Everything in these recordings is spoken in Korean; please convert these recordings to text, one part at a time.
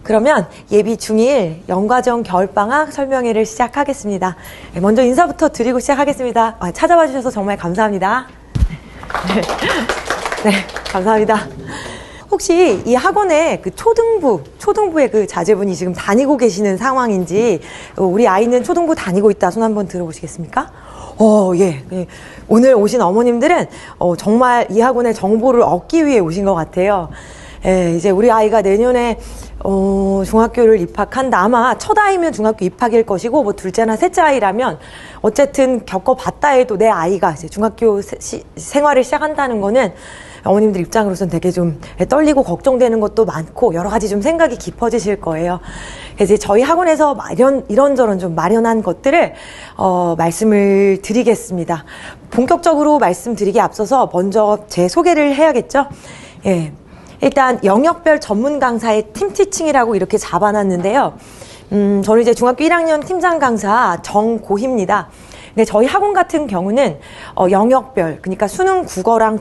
그러면 예비 중1 영과정 겨울방학 설명회를 시작하겠습니다. 먼저 인사부터 드리고 시작하겠습니다. 찾아와 주셔서 정말 감사합니다. 네, 감사합니다. 혹시 이 학원에 그 초등부의 그 자제분이 지금 다니고 계시는 상황인지, 우리 아이는 초등부 다니고 있다 손 한번 들어보시겠습니까? 예. 오늘 오신 어머님들은 정말 이 학원의 정보를 얻기 위해 오신 것 같아요. 예, 이제 우리 아이가 내년에 중학교를 입학한다. 아마 첫 아이면 중학교 입학일 것이고, 뭐 둘째나 셋째 아이라면 어쨌든 겪어봤다 해도 내 아이가 이제 중학교 생활을 시작한다는 거는 어머님들 입장으로서는 되게 좀 떨리고 걱정되는 것도 많고 여러 가지 좀 생각이 깊어지실 거예요. 그래서 저희 학원에서 이런저런 좀 마련한 것들을 말씀을 드리겠습니다. 본격적으로 말씀드리기에 앞서서 먼저 제 소개를 해야겠죠. 예. 일단 영역별 전문 강사의 팀티칭이라고 이렇게 잡아놨는데요. 저는 이제 중학교 1학년 팀장 강사 정고희입니다. 근데 저희 학원 같은 경우는 영역별, 그러니까 수능 국어랑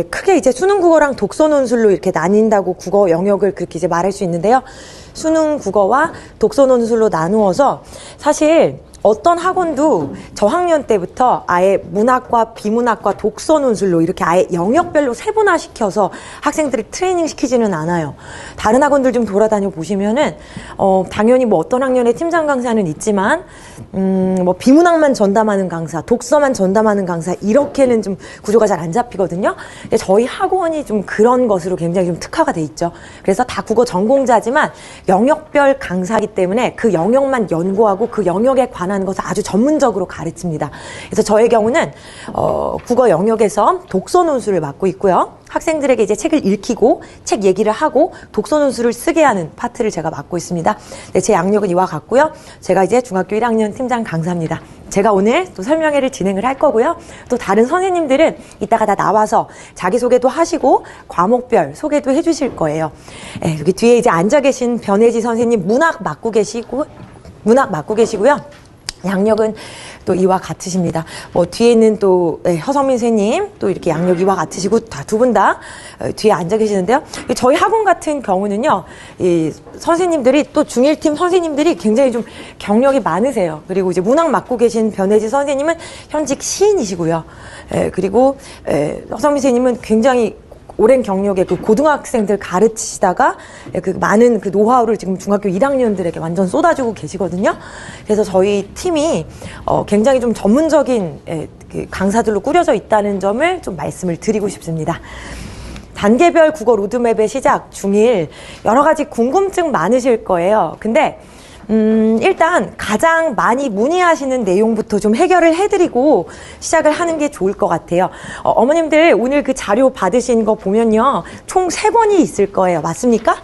크게 이제 수능 국어랑 독서 논술로 이렇게 나뉜다고 국어 영역을 그렇게 이제 말할 수 있는데요. 수능 국어와 독서 논술로 나누어서 사실 어떤 학원도 저학년 때부터 아예 문학과 비문학과 독서 논술로 이렇게 아예 영역별로 세분화시켜서 학생들을 트레이닝 시키지는 않아요. 다른 학원들 좀 돌아다녀 보시면은 당연히 뭐 어떤 학년에 팀장 강사는 있지만 뭐 비문학만 전담하는 강사, 독서만 전담하는 강사, 이렇게는 좀 구조가 잘 안 잡히거든요. 근데 저희 학원이 좀 그런 것으로 굉장히 좀 특화가 돼 있죠. 그래서 다 국어 전공자지만 영역별 강사이기 때문에 그 영역만 연구하고 그 영역에 관한 것을 아주 전문적으로 가르칩니다. 그래서 저의 경우는 국어 영역에서 독서 논술을 맡고 있고요. 학생들에게 이제 책을 읽히고 책 얘기를 하고 독서 논술을 쓰게 하는 파트를 제가 맡고 있습니다. 네, 제 양력은 이와 같고요. 제가 이제 중학교 1학년 팀장 강사입니다. 제가 오늘 또 설명회를 진행을 할 거고요. 또 다른 선생님들은 이따가 다 나와서 자기소개도 하시고 과목별 소개도 해주실 거예요. 네, 여기 뒤에 이제 앉아 계신 변혜지 선생님 문학 맡고 계시고요. 양력은 또 이와 같으십니다. 뭐 뒤에 있는 또 허성민 선생님 또 이렇게 양력 이와 같으시고 다 두 분 다 뒤에 앉아 계시는데요. 저희 학원 같은 경우는요, 이 선생님들이 또 중1팀 선생님들이 굉장히 좀 경력이 많으세요. 그리고 이제 문학 맡고 계신 변혜지 선생님은 현직 시인이시고요. 그리고 허성민 선생님은 굉장히 오랜 경력의 그 고등학생들 가르치시다가 그 많은 그 노하우를 지금 중학교 1학년들에게 완전 쏟아주고 계시거든요. 그래서 저희 팀이 굉장히 좀 전문적인 그 강사들로 꾸려져 있다는 점을 좀 말씀을 드리고 싶습니다. 단계별 국어 로드맵의 시작, 중1 여러 가지 궁금증 많으실 거예요. 근데 일단 가장 많이 문의하시는 내용부터 좀 해결을 해드리고 시작을 하는 게 좋을 것 같아요. 어머님들 오늘 그 자료 받으신 거 보면요, 총 3권이 있을 거예요. 맞습니까?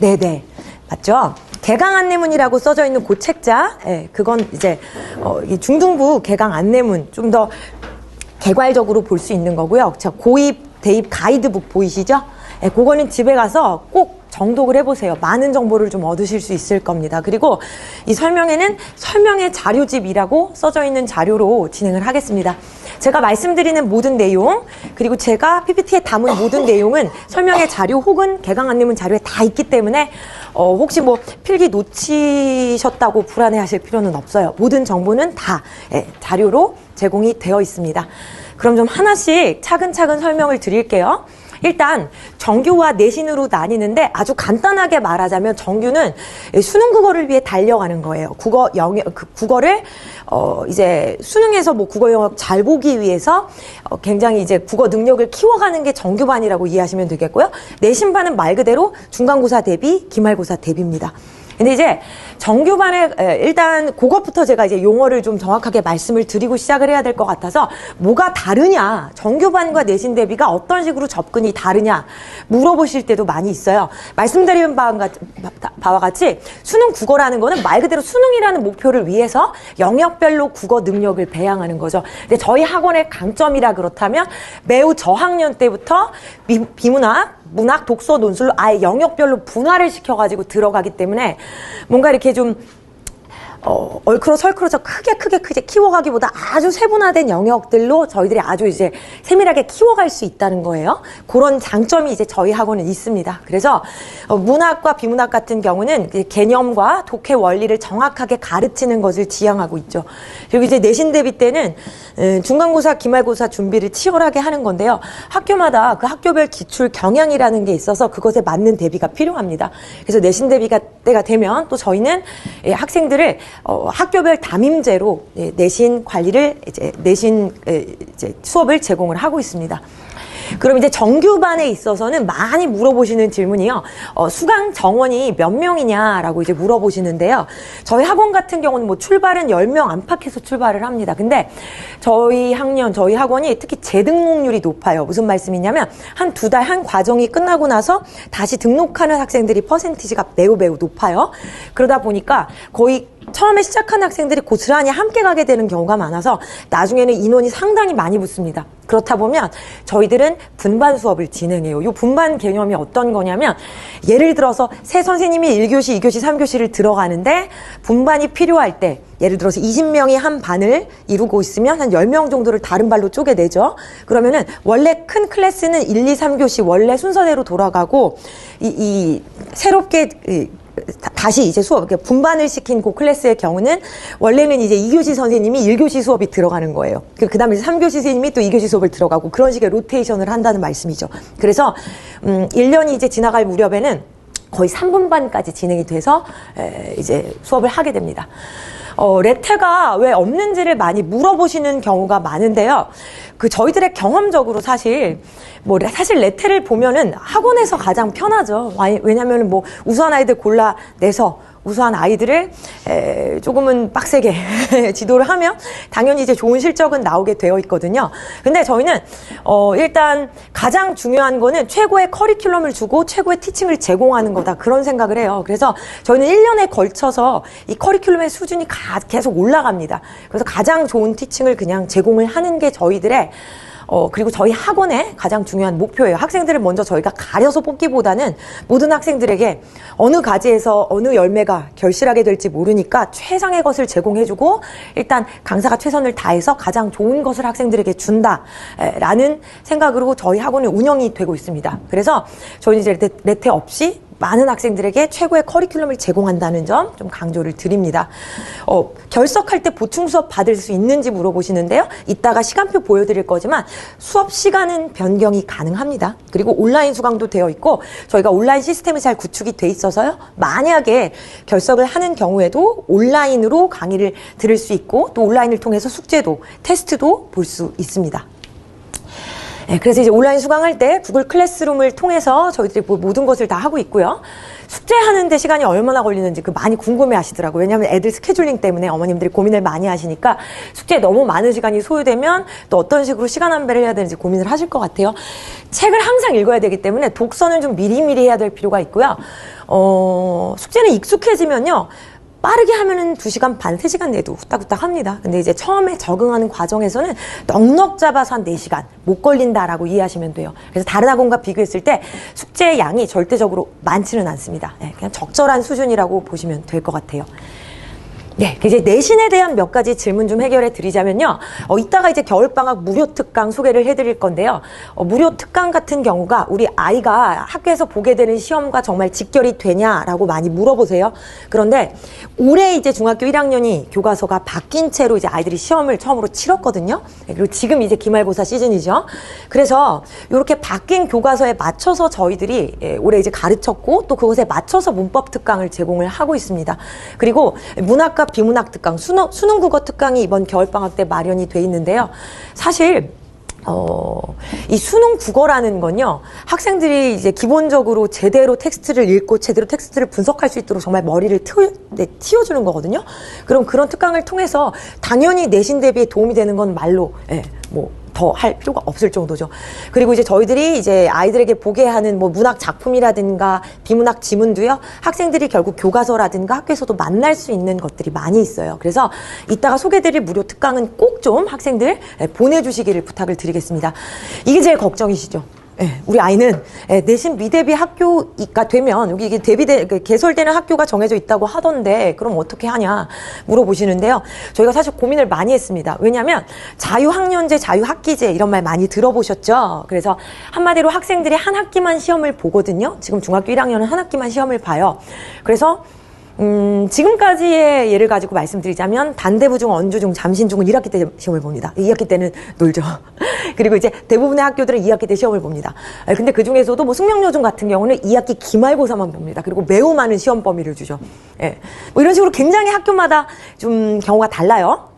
네네, 맞죠? 개강 안내문이라고 써져 있는 그 책자, 그건 이제 중등부 개강 안내문 좀 더 개괄적으로 볼 수 있는 거고요. 고입, 대입 가이드북 보이시죠? 그거는 집에 가서 꼭 정독을 해보세요. 많은 정보를 좀 얻으실 수 있을 겁니다. 그리고 이 설명회는 설명회 자료집이라고 써져 있는 자료로 진행을 하겠습니다. 제가 말씀드리는 모든 내용, 그리고 제가 PPT에 담은 모든 내용은 설명회 자료 혹은 개강 안내문 자료에 다 있기 때문에 혹시 뭐 필기 놓치셨다고 불안해하실 필요는 없어요. 모든 정보는 다 자료로 제공이 되어 있습니다. 그럼 좀 하나씩 차근차근 설명을 드릴게요. 일단 정규와 내신으로 나뉘는데 아주 간단하게 말하자면 정규는 수능 국어를 위해 달려가는 거예요. 국어 영역, 국어를 이제 수능에서 뭐 국어 영역 잘 보기 위해서 굉장히 이제 국어 능력을 키워가는 게 정규반이라고 이해하시면 되겠고요. 내신반은 말 그대로 중간고사 대비, 기말고사 대비입니다. 근데 이제 정규반에 일단 그것부터 제가 이제 용어를 좀 정확하게 말씀을 드리고 시작을 해야 될 것 같아서, 뭐가 다르냐, 정규반과 내신 대비가 어떤 식으로 접근이 다르냐 물어보실 때도 많이 있어요. 말씀드린 바와 같이 수능 국어라는 거는 말 그대로 수능이라는 목표를 위해서 영역별로 국어 능력을 배양하는 거죠. 근데 저희 학원의 강점이라 그렇다면 매우 저학년 때부터 비문학, 문학, 독서, 논술로 아예 영역별로 분화를 시켜가지고 들어가기 때문에 뭔가 이렇게 좀 얼크러설크러서 크게 키워가기보다 아주 세분화된 영역들로 저희들이 아주 이제 세밀하게 키워갈 수 있다는 거예요. 그런 장점이 이제 저희 학원은 있습니다. 그래서 문학과 비문학 같은 경우는 개념과 독해 원리를 정확하게 가르치는 것을 지향하고 있죠. 그리고 이제 내신 대비 때는 중간고사, 기말고사 준비를 치열하게 하는 건데요. 학교마다 그 학교별 기출 경향이라는 게 있어서 그것에 맞는 대비가 필요합니다. 그래서 내신 대비가 때가 되면 또 저희는 학생들을 학교별 담임제로 내신 관리를 내신 수업을 제공을 하고 있습니다. 그럼 이제 정규반에 있어서는 많이 물어보시는 질문이요. 수강 정원이 몇 명이냐라고 이제 물어보시는데요. 저희 학원 같은 경우는 뭐 출발은 10명 안팎에서 출발을 합니다. 근데 저희 학년, 저희 학원이 특히 재등록률이 높아요. 무슨 말씀이냐면 한 2달 한 과정이 끝나고 나서 다시 등록하는 학생들이 퍼센티지가 매우 높아요. 그러다 보니까 거의 처음에 시작하는 학생들이 고스란히 함께 가게 되는 경우가 많아서 나중에는 인원이 상당히 많이 붙습니다. 그렇다 보면 저희들은 분반 수업을 진행해요. 이 분반 개념이 어떤 거냐면 예를 들어서 새 선생님이 1교시, 2교시, 3교시를 들어가는데 분반이 필요할 때 예를 들어서 20명이 한 반을 이루고 있으면 한 10명 정도를 다른 발로 쪼개내죠. 그러면은 원래 큰 클래스는 1, 2, 3교시 원래 순서대로 돌아가고 새롭게 다시 이제 수업, 분반을 시킨 그 클래스의 경우는 원래는 이제 2교시 선생님이 1교시 수업이 들어가는 거예요. 그 다음에 3교시 선생님이 또 2교시 수업을 들어가고 그런 식의 로테이션을 한다는 말씀이죠. 그래서 1년이 이제 지나갈 무렵에는 거의 3분반까지 진행이 돼서 이제 수업을 하게 됩니다. 레테가 왜 없는지를 많이 물어보시는 경우가 많은데요. 저희들의 경험적으로 사실 레테를 보면은 학원에서 가장 편하죠. 왜냐면은 우수한 아이들 골라내서 우수한 아이들을 조금은 빡세게 지도를 하면 당연히 이제 좋은 실적은 나오게 되어 있거든요. 근데 저희는 일단 가장 중요한 거는 최고의 커리큘럼을 주고 최고의 티칭을 제공하는 거다. 그런 생각을 해요. 그래서 저희는 1년에 걸쳐서 이 커리큘럼의 수준이 계속 올라갑니다. 그래서 가장 좋은 티칭을 그냥 제공을 하는 게 저희들의 그리고 저희 학원의 가장 중요한 목표예요. 학생들을 먼저 저희가 가려서 뽑기보다는 모든 학생들에게 어느 가지에서 어느 열매가 결실하게 될지 모르니까 최상의 것을 제공해주고 일단 강사가 최선을 다해서 가장 좋은 것을 학생들에게 준다라는 생각으로 저희 학원이 운영이 되고 있습니다. 그래서 저희는 이제 레테 없이 많은 학생들에게 최고의 커리큘럼을 제공한다는 점 좀 강조를 드립니다. 결석할 때 보충 수업 받을 수 있는지 물어보시는데요. 이따가 시간표 보여드릴 거지만 수업 시간은 변경이 가능합니다. 그리고 온라인 수강도 되어 있고 저희가 온라인 시스템이 잘 구축이 돼 있어서요. 만약에 결석을 하는 경우에도 온라인으로 강의를 들을 수 있고 또 온라인을 통해서 숙제도 테스트도 볼 수 있습니다. 그래서 이제 온라인 수강할 때 구글 클래스룸을 통해서 저희들이 모든 것을 다 하고 있고요. 숙제하는데 시간이 얼마나 걸리는지 많이 궁금해 하시더라고요. 왜냐하면 애들 스케줄링 때문에 어머님들이 고민을 많이 하시니까 숙제에 너무 많은 시간이 소요되면 또 어떤 식으로 시간 안배를 해야 되는지 고민을 하실 것 같아요. 책을 항상 읽어야 되기 때문에 독서는 좀 미리미리 해야 될 필요가 있고요. 숙제는 익숙해지면요. 빠르게 하면은 2시간 반, 3시간 내도 후딱후딱 합니다. 근데 이제 처음에 적응하는 과정에서는 넉넉 잡아서 한 4시간 못 걸린다라고 이해하시면 돼요. 그래서 다른 학원과 비교했을 때 숙제의 양이 절대적으로 많지는 않습니다. 그냥 적절한 수준이라고 보시면 될 것 같아요. 네, 이제 내신에 대한 몇 가지 질문 좀 해결해 드리자면요. 이따가 이제 겨울방학 무료 특강 소개를 해드릴 건데요. 무료 특강 같은 경우가 우리 아이가 학교에서 보게 되는 시험과 정말 직결이 되냐라고 많이 물어보세요. 그런데 올해 이제 중학교 1학년이 교과서가 바뀐 채로 이제 아이들이 시험을 처음으로 치렀거든요. 그리고 지금 이제 기말고사 시즌이죠. 그래서 이렇게 바뀐 교과서에 맞춰서 저희들이 올해 이제 가르쳤고 또 그것에 맞춰서 문법 특강을 제공을 하고 있습니다. 그리고 문학과 비문학 특강, 수능 국어 특강이 이번 겨울방학 때 마련이 돼 있는데요. 사실 이 수능 국어라는 건요, 학생들이 이제 기본적으로 제대로 텍스트를 읽고 제대로 텍스트를 분석할 수 있도록 정말 머리를 틔워주는 거거든요. 그럼 그런 특강을 통해서 당연히 내신 대비에 도움이 되는 건 말로, 더 할 필요가 없을 정도죠. 그리고 이제 저희들이 이제 아이들에게 보게 하는 문학 작품이라든가 비문학 지문도요, 학생들이 결국 교과서라든가 학교에서도 만날 수 있는 것들이 많이 있어요. 그래서 이따가 소개드릴 무료 특강은 꼭 좀 학생들 보내주시기를 부탁을 드리겠습니다. 이게 제일 걱정이시죠. 우리 아이는 내신 미대비 학교가 되면 여기 이게 개설되는 학교가 정해져 있다고 하던데 그럼 어떻게 하냐 물어보시는데요. 저희가 사실 고민을 많이 했습니다. 왜냐하면 자유학년제, 자유학기제 이런 말 많이 들어보셨죠? 그래서 한마디로 학생들이 한 학기만 시험을 보거든요. 지금 중학교 1학년은 한 학기만 시험을 봐요. 그래서 지금까지의 예를 가지고 말씀드리자면 단대부중, 언주중, 잠신중은 1학기 때 시험을 봅니다. 2학기 때는 놀죠. 그리고 이제 대부분의 학교들은 2학기 때 시험을 봅니다. 근데 그 중에서도 뭐 숙명여중 같은 경우는 2학기 기말고사만 봅니다. 그리고 매우 많은 시험 범위를 주죠. 뭐 이런 식으로 굉장히 학교마다 좀 경우가 달라요.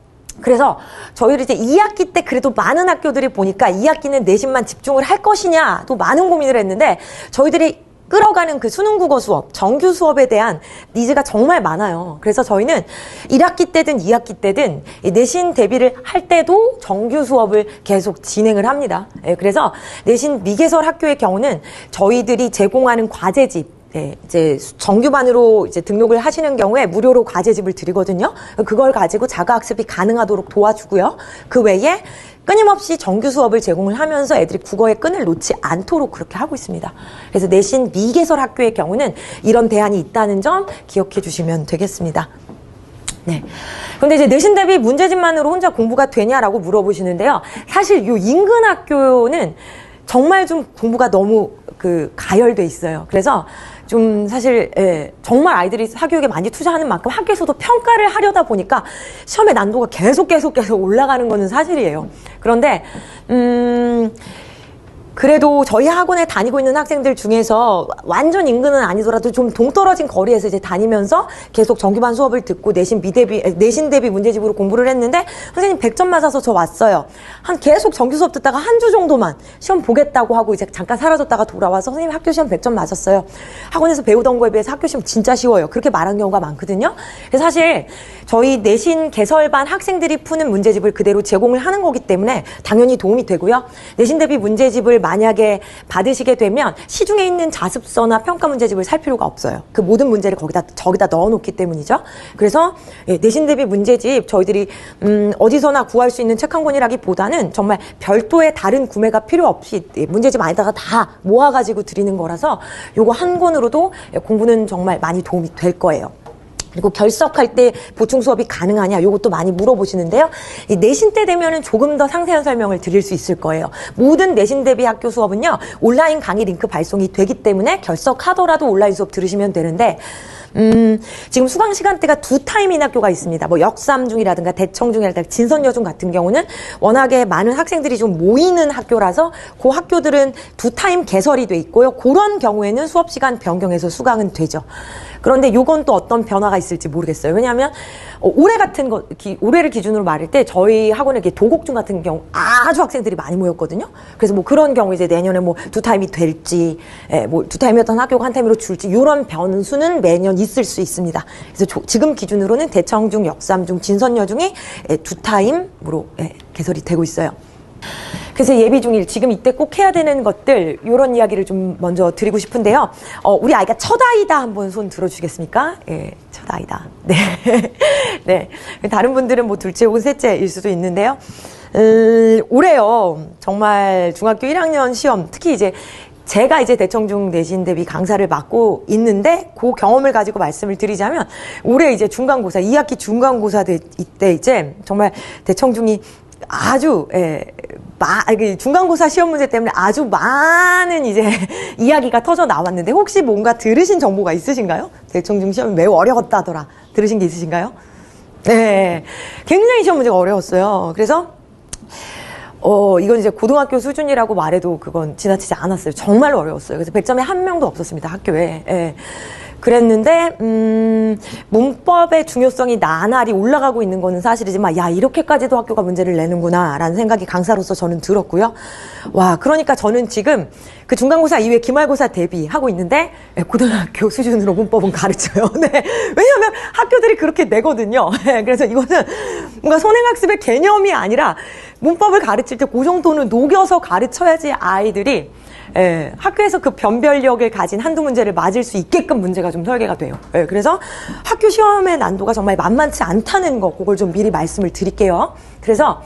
그래서 저희를 이제 2학기 때 그래도 많은 학교들이 보니까 2학기는 내신만 집중을 할 것이냐 또 많은 고민을 했는데 저희들이 끌어가는 그 수능국어 수업, 정규 수업에 대한 니즈가 정말 많아요. 그래서 저희는 1학기 때든 2학기 때든 내신 대비를 할 때도 정규 수업을 계속 진행을 합니다. 그래서 내신 미개설 학교의 경우는 저희들이 제공하는 과제집, 이제 정규반으로 이제 등록을 하시는 경우에 무료로 과제집을 드리거든요. 그걸 가지고 자가학습이 가능하도록 도와주고요. 그 외에 끊임없이 정규 수업을 제공을 하면서 애들이 국어의 끈을 놓지 않도록 그렇게 하고 있습니다. 그래서 내신 미개설 학교의 경우는 이런 대안이 있다는 점 기억해 주시면 되겠습니다. 네. 근데 이제 내신 대비 문제집만으로 혼자 공부가 되냐라고 물어보시는데요. 사실 요 인근 학교는 정말 좀 공부가 너무 가열돼 있어요. 그래서 좀 사실 정말 아이들이 사교육에 많이 투자하는 만큼 학교에서도 평가를 하려다 보니까 시험의 난도가 계속 올라가는 거는 사실이에요. 그런데 그래도 저희 학원에 다니고 있는 학생들 중에서 완전 인근은 아니더라도 좀 동떨어진 거리에서 이제 다니면서 계속 정규반 수업을 듣고 내신 대비 문제집으로 공부를 했는데 선생님 100점 맞아서 저 왔어요. 계속 정규 수업 듣다가 한 주 정도만 시험 보겠다고 하고 이제 잠깐 사라졌다가 돌아와서 선생님 학교 시험 100점 맞았어요. 학원에서 배우던 거에 비해서 학교 시험 진짜 쉬워요. 그렇게 말한 경우가 많거든요. 그래서 사실 저희 내신 개설반 학생들이 푸는 문제집을 그대로 제공을 하는 거기 때문에 당연히 도움이 되고요. 내신 대비 문제집을 만약에 받으시게 되면 시중에 있는 자습서나 평가 문제집을 살 필요가 없어요. 그 모든 문제를 저기다 넣어놓기 때문이죠. 그래서 내신 대비 문제집 저희들이 어디서나 구할 수 있는 책 한 권이라기보다는 정말 별도의 다른 구매가 필요 없이 문제집 안에다가 다 모아가지고 드리는 거라서 요거 한 권으로도 공부는 정말 많이 도움이 될 거예요. 그리고 결석할 때 보충 수업이 가능하냐 이것도 많이 물어보시는데요. 이 내신 때 되면은 조금 더 상세한 설명을 드릴 수 있을 거예요. 모든 내신 대비 학교 수업은요 온라인 강의 링크 발송이 되기 때문에 결석하더라도 온라인 수업 들으시면 되는데 지금 수강 시간대가 2타임인 학교가 있습니다. 뭐 역삼중이라든가 대청중이라든가 진선여중 같은 경우는 워낙에 많은 학생들이 좀 모이는 학교라서 그 학교들은 2타임 개설이 돼 있고요. 그런 경우에는 수업 시간 변경해서 수강은 되죠. 그런데 요건 또 어떤 변화가 있을지 모르겠어요. 왜냐하면 올해를 기준으로 말할 때 저희 학원에 이렇게 도곡중 같은 경우 아주 학생들이 많이 모였거든요. 그래서 뭐 그런 경우 이제 내년에 뭐 2타임이 될지, 뭐 2타임이었던 학교가 한 타임으로 줄지 이런 변수는 매년 있을 수 있습니다. 그래서 지금 기준으로는 대청중, 역삼중, 진선여중이 2타임으로 개설이 되고 있어요. 그래서 예비 중일 지금 이때 꼭 해야 되는 것들 이런 이야기를 좀 먼저 드리고 싶은데요. 우리 아이가 첫 아이다 한번 손 들어주시겠습니까? 예, 첫 아이다. 네, 네. 다른 분들은 뭐 둘째 혹은 셋째일 수도 있는데요. 올해요 정말 중학교 1학년 시험 특히 이제 제가 이제 대청중 내신 대비 강사를 맡고 있는데 그 경험을 가지고 말씀을 드리자면 올해 이제 중간고사 2학기 중간고사 때 이제 정말 대청중이 아주 중간고사 시험 문제 때문에 아주 많은 이제 이야기가 터져 나왔는데 혹시 뭔가 들으신 정보가 있으신가요? 대청중 시험이 매우 어려웠다더라. 들으신 게 있으신가요? 네, 굉장히 시험 문제가 어려웠어요. 그래서 이건 이제 고등학교 수준이라고 말해도 그건 지나치지 않았어요. 정말 어려웠어요. 그래서 100점에 한 명도 없었습니다, 학교에. 예. 그랬는데, 문법의 중요성이 나날이 올라가고 있는 거는 사실이지만, 야, 이렇게까지도 학교가 문제를 내는구나, 라는 생각이 강사로서 저는 들었고요. 와, 그러니까 저는 지금 그 중간고사 이후에 기말고사 대비하고 있는데, 고등학교 수준으로 문법은 가르쳐요. 네. 왜냐하면 학교들이 그렇게 내거든요. 그래서 이거는 뭔가 선행학습의 개념이 아니라 문법을 가르칠 때 그 정도는 녹여서 가르쳐야지 아이들이 학교에서 그 변별력을 가진 한두 문제를 맞을 수 있게끔 문제가 좀 설계가 돼요. 그래서 학교 시험의 난도가 정말 만만치 않다는 거 그걸 좀 미리 말씀을 드릴게요. 그래서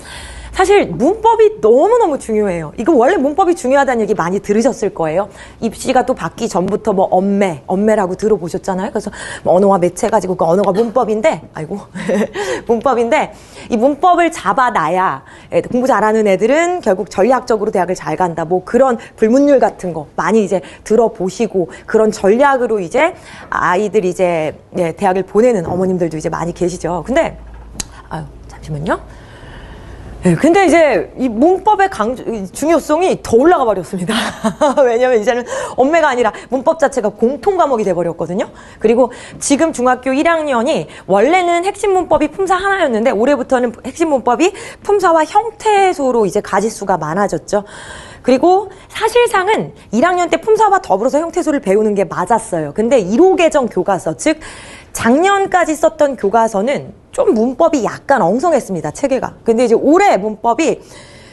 사실 문법이 너무너무 중요해요. 이거 원래 문법이 중요하다는 얘기 많이 들으셨을 거예요. 입시가 또 받기 전부터 뭐 언매라고 들어보셨잖아요. 그래서 뭐 언어와 매체 가지고 그 언어가 문법인데, 아이고, 문법인데, 이 문법을 잡아놔야 공부 잘하는 애들은 결국 전략적으로 대학을 잘 간다. 뭐 그런 불문율 같은 거 많이 이제 들어보시고 그런 전략으로 이제 아이들 이제 대학을 보내는 어머님들도 이제 많이 계시죠. 근데, 아유, 잠시만요. 네, 근데 이제 이 문법의 중요성이 더 올라가 버렸습니다. 왜냐면 이제는 언매가 아니라 문법 자체가 공통 과목이 돼버렸거든요. 그리고 지금 중학교 1학년이 원래는 핵심 문법이 품사 하나였는데 올해부터는 핵심 문법이 품사와 형태소로 이제 가지수가 많아졌죠. 그리고 사실상은 1학년 때 품사와 더불어서 형태소를 배우는 게 맞았어요. 근데 1호 개정 교과서, 즉 작년까지 썼던 교과서는 좀 문법이 약간 엉성했습니다, 체계가. 근데 이제 올해 문법이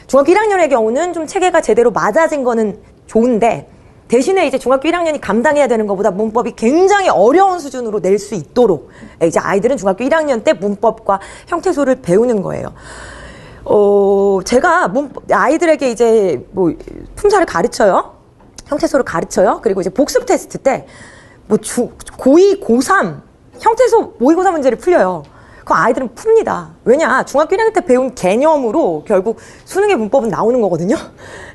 중학교 1학년의 경우는 좀 체계가 제대로 맞아진 거는 좋은데 대신에 이제 중학교 1학년이 감당해야 되는 것보다 문법이 굉장히 어려운 수준으로 낼 수 있도록 이제 아이들은 중학교 1학년 때 문법과 형태소를 배우는 거예요. 제가 아이들에게 이제 뭐 품사를 가르쳐요. 형태소를 가르쳐요. 그리고 이제 복습 테스트 때 뭐 고2, 고3 형태소 모의고사 문제를 풀려요. 그 아이들은 풉니다. 왜냐? 중학교 1학년 때 배운 개념으로 결국 수능의 문법은 나오는 거거든요.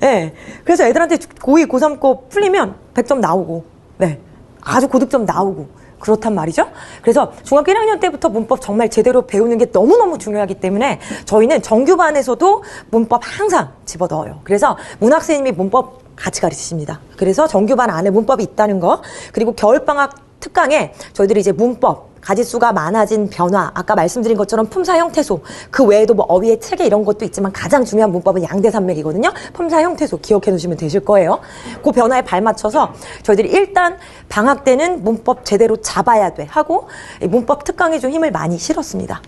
네. 그래서 애들한테 고2, 고3 거 풀리면 100점 나오고, 네. 아주 고득점 나오고. 그렇단 말이죠. 그래서 중학교 1학년 때부터 문법 정말 제대로 배우는 게 너무너무 중요하기 때문에 저희는 정규반에서도 문법 항상 집어넣어요. 그래서 문학 선생님이 문법 같이 가르치십니다. 그래서 정규반 안에 문법이 있다는 거, 그리고 겨울방학 특강에 저희들이 이제 문법, 가지수가 많아진 변화, 아까 말씀드린 것처럼 품사 형태소, 그 외에도 뭐 어휘의 체계 이런 것도 있지만 가장 중요한 문법은 양대산맥이거든요. 품사 형태소 기억해 놓으시면 되실 거예요. 그 변화에 발맞춰서 저희들이 일단 방학 때는 문법 제대로 잡아야 돼 하고 문법 특강에 좀 힘을 많이 실었습니다.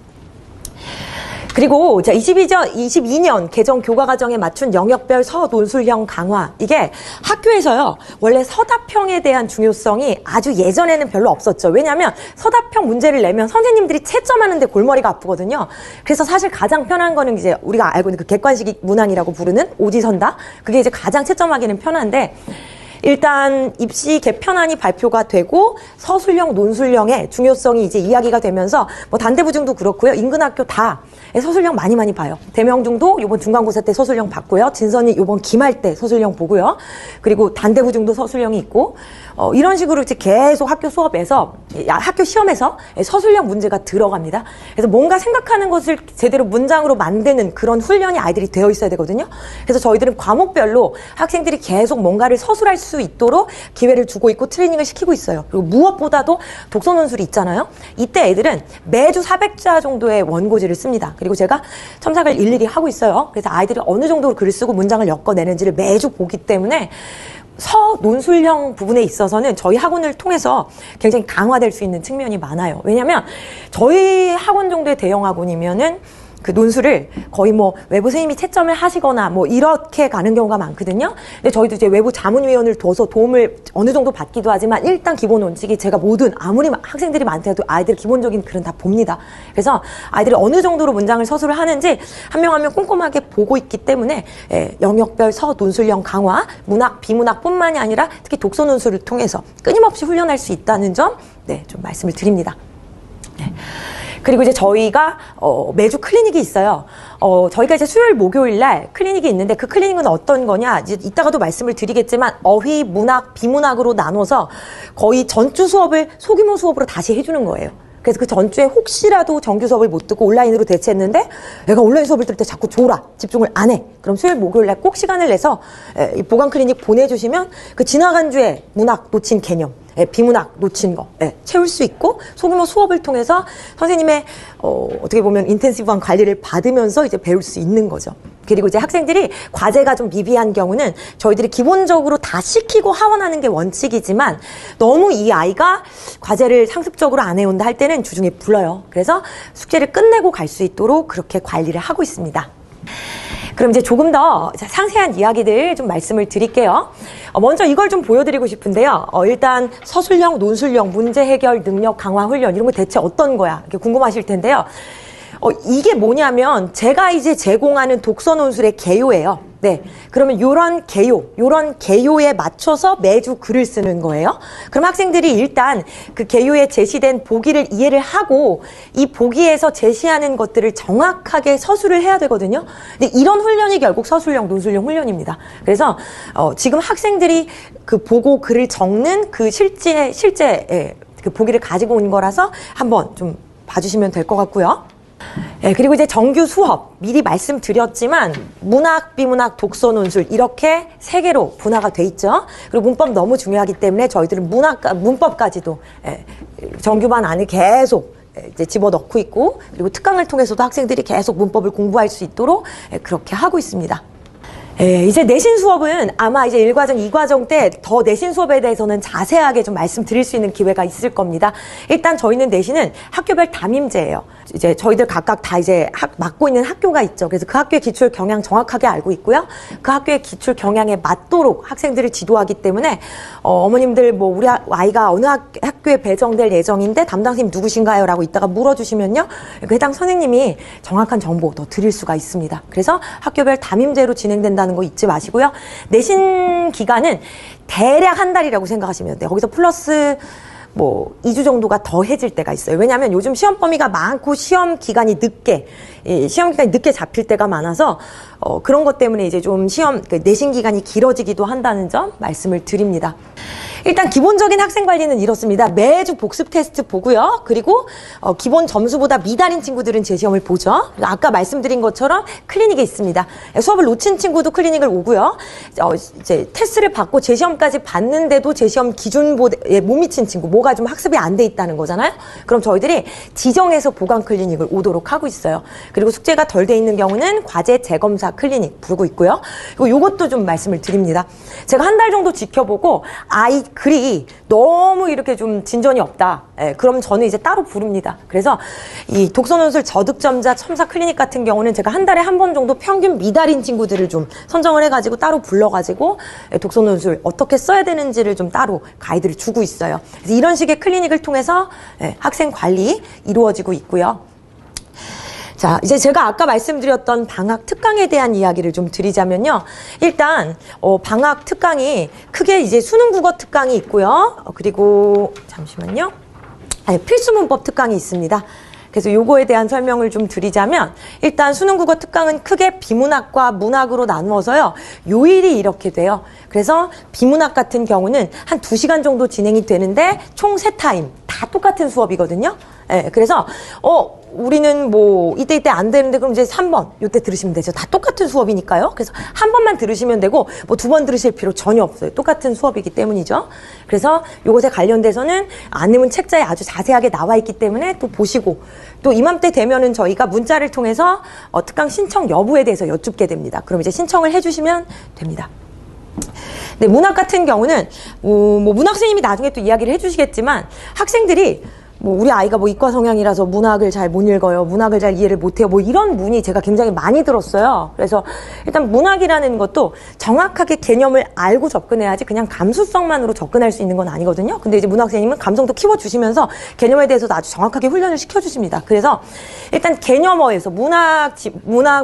그리고 22년 개정 교과과정에 맞춘 영역별 서논술형 강화, 이게 학교에서요 원래 서답형에 대한 중요성이 아주 예전에는 별로 없었죠. 왜냐하면 서답형 문제를 내면 선생님들이 채점하는데 골머리가 아프거든요. 그래서 사실 가장 편한 거는 이제 우리가 알고 있는 그 객관식 문항이라고 부르는 오지선다, 그게 이제 가장 채점하기는 편한데, 일단 입시 개편안이 발표가 되고 서술형, 논술형의 중요성이 이제 이야기가 되면서 뭐 단대부중도 그렇고요. 인근 학교 다 서술형 많이 봐요. 대명중도 이번 중간고사 때 서술형 봤고요. 진선이 이번 기말 때 서술형 보고요. 그리고 단대부중도 서술형이 있고 이런 식으로 이제 계속 학교 수업에서, 학교 시험에서 서술형 문제가 들어갑니다. 그래서 뭔가 생각하는 것을 제대로 문장으로 만드는 그런 훈련이 아이들이 되어 있어야 되거든요. 그래서 저희들은 과목별로 학생들이 계속 뭔가를 서술할 수 있도록 기회를 주고 있고 트레이닝을 시키고 있어요. 그리고 무엇보다도 독서 논술이 있잖아요. 이때 애들은 매주 400자 정도의 원고지를 씁니다. 그리고 제가 첨삭을 일일이 하고 있어요. 그래서 아이들이 어느 정도로 글을 쓰고 문장을 엮어내는지를 매주 보기 때문에 서논술형 부분에 있어서는 저희 학원을 통해서 굉장히 강화될 수 있는 측면이 많아요. 왜냐면 저희 학원 정도의 대형 학원이면은 그 논술을 거의 뭐 외부 선생님이 채점을 하시거나 뭐 이렇게 가는 경우가 많거든요. 근데 저희도 이제 외부 자문위원을 둬서 도움을 어느 정도 받기도 하지만 일단 기본 원칙이 제가 아무리 학생들이 많더라도 아이들 기본적인 글은 다 봅니다. 그래서 아이들이 어느 정도로 문장을 서술을 하는지 한 명 한 명 꼼꼼하게 보고 있기 때문에 영역별 서논술형 강화, 문학, 비문학뿐만이 아니라 특히 독서 논술을 통해서 끊임없이 훈련할 수 있다는 점, 좀 말씀을 드립니다. 네. 그리고 이제 저희가 매주 클리닉이 있어요. 저희가 이제 수요일, 목요일 날 클리닉이 있는데 그 클리닉은 어떤 거냐? 이제 이따가도 말씀을 드리겠지만 어휘, 문학, 비문학으로 나눠서 거의 전주 수업을 소규모 수업으로 다시 해주는 거예요. 그래서 그 전주에 혹시라도 정규 수업을 못 듣고 온라인으로 대체했는데 애가 온라인 수업을 들을 때 자꾸 졸아, 집중을 안 해. 그럼 수요일, 목요일 날 꼭 시간을 내서 이 보강 클리닉 보내주시면 그 지나간 주에 문학 놓친 개념, 비문학 놓친 거 채울 수 있고 소규모 수업을 통해서 선생님의 어떻게 보면 인텐시브한 관리를 받으면서 이제 배울 수 있는 거죠. 그리고 이제 학생들이 과제가 좀 미비한 경우는 저희들이 기본적으로 다 시키고 하원하는 게 원칙이지만 너무 이 아이가 과제를 상습적으로 안 해온다 할 때는 주중에 불러요. 그래서 숙제를 끝내고 갈 수 있도록 그렇게 관리를 하고 있습니다. 그럼 이제 조금 더 상세한 이야기들 좀 말씀을 드릴게요. 먼저 이걸 좀 보여드리고 싶은데요. 일단 서술형, 논술형, 문제 해결 능력 강화 훈련 이런 거 대체 어떤 거야? 이렇게 궁금하실 텐데요. 이게 뭐냐면 제가 이제 제공하는 독서 논술의 개요예요. 네. 그러면 요런 개요에 맞춰서 매주 글을 쓰는 거예요. 그럼 학생들이 일단 그 개요에 제시된 보기를 이해를 하고 이 보기에서 제시하는 것들을 정확하게 서술을 해야 되거든요. 근데 이런 훈련이 결국 서술형, 논술형 훈련입니다. 그래서 지금 학생들이 그 보고 글을 적는 그 실제 그 보기를 가지고 온 거라서 한번 좀 봐주시면 될 것 같고요. 네, 그리고 이제 정규 수업 미리 말씀드렸지만 문학, 비문학, 독서, 논술 이렇게 세 개로 분화가 돼 있죠. 그리고 문법 너무 중요하기 때문에 저희들은 문법까지도 정규반 안에 계속 이제 집어넣고 있고, 그리고 특강을 통해서도 학생들이 계속 문법을 공부할 수 있도록 그렇게 하고 있습니다. 이제 내신 수업은 아마 이제 1과정, 2과정 때 더 내신 수업에 대해서는 자세하게 좀 말씀드릴 수 있는 기회가 있을 겁니다. 일단 저희는 내신은 학교별 담임제예요. 이제 저희들 각각 다 이제 맡고 있는 학교가 있죠. 그래서 그 학교의 기출 경향 정확하게 알고 있고요. 그 학교의 기출 경향에 맞도록 학생들을 지도하기 때문에 어머님들 뭐 우리 아이가 어느 학교에 배정될 예정인데 담당 선생님 누구신가요? 라고 이따가 물어주시면요. 그 해당 선생님이 정확한 정보 더 드릴 수가 있습니다. 그래서 학교별 담임제로 진행된다는 거 잊지 마시고요. 내신 기간은 대략 한 달이라고 생각하시면 돼요. 거기서 플러스 뭐 2주 정도가 더해질 때가 있어요. 왜냐하면 요즘 시험 범위가 많고 시험 기간이 늦게 잡힐 때가 많아서 그런 것 때문에 이제 좀 내신 기간이 길어지기도 한다는 점 말씀을 드립니다. 일단 기본적인 학생 관리는 이렇습니다. 매주 복습 테스트 보고요. 그리고 기본 점수보다 미달인 친구들은 제 시험을 보죠. 아까 말씀드린 것처럼 클리닉에 있습니다. 수업을 놓친 친구도 클리닉을 오고요. 이제 테스트를 받고 제 시험까지 봤는데도 제 시험 기준보다 못 미친 친구, 뭐가 좀 학습이 안 돼 있다는 거잖아요. 그럼 저희들이 지정해서 보강 클리닉을 오도록 하고 있어요. 그리고 숙제가 덜 돼 있는 경우는 과제 재검사 클리닉 부르고 있고요. 그리고 요것도 좀 말씀을 드립니다. 제가 한 달 정도 지켜보고 아이 글이 너무 이렇게 좀 진전이 없다. 그럼 저는 이제 따로 부릅니다. 그래서 이 독서논술 저득점자 첨사 클리닉 같은 경우는 제가 한 달에 한 번 정도 평균 미달인 친구들을 좀 선정을 해가지고 따로 불러가지고 독서논술 어떻게 써야 되는지를 좀 따로 가이드를 주고 있어요. 그래서 이런 식의 클리닉을 통해서 학생 관리 이루어지고 있고요. 자, 이제 제가 아까 말씀드렸던 방학 특강에 대한 이야기를 좀 드리자면요. 일단 방학 특강이 크게 이제 수능 국어 특강이 있고요. 그리고 잠시만요. 필수 문법 특강이 있습니다. 그래서 요거에 대한 설명을 좀 드리자면 일단 수능 국어 특강은 크게 비문학과 문학으로 나누어서요. 요일이 이렇게 돼요. 그래서 비문학 같은 경우는 한 2시간 정도 진행이 되는데 총 3타임 다 똑같은 수업이거든요. 그래서 우리는 뭐 이때 안 되는데 그럼 이제 3번 요때 들으시면 되죠. 다 똑같은 수업이니까요. 그래서 한 번만 들으시면 되고 뭐 2번 들으실 필요 전혀 없어요. 똑같은 수업이기 때문이죠. 그래서 요것에 관련돼서는 안내문 책자에 아주 자세하게 나와 있기 때문에 또 보시고, 또 이맘때 되면은 저희가 문자를 통해서 특강 신청 여부에 대해서 여쭙게 됩니다. 그럼 이제 신청을 해주시면 됩니다. 네, 문학 같은 경우는 뭐 문학 선생님이 나중에 또 이야기를 해주시겠지만 학생들이 뭐 우리 아이가 뭐 이과 성향이라서 문학을 잘 못 읽어요. 문학을 잘 이해를 못 해요. 뭐 이런 문의 제가 굉장히 많이 들었어요. 그래서 일단 문학이라는 것도 정확하게 개념을 알고 접근해야지 그냥 감수성만으로 접근할 수 있는 건 아니거든요. 근데 이제 문학 선생님은 감성도 키워주시면서 개념에 대해서도 아주 정확하게 훈련을 시켜주십니다. 그래서 일단 개념어에서 문학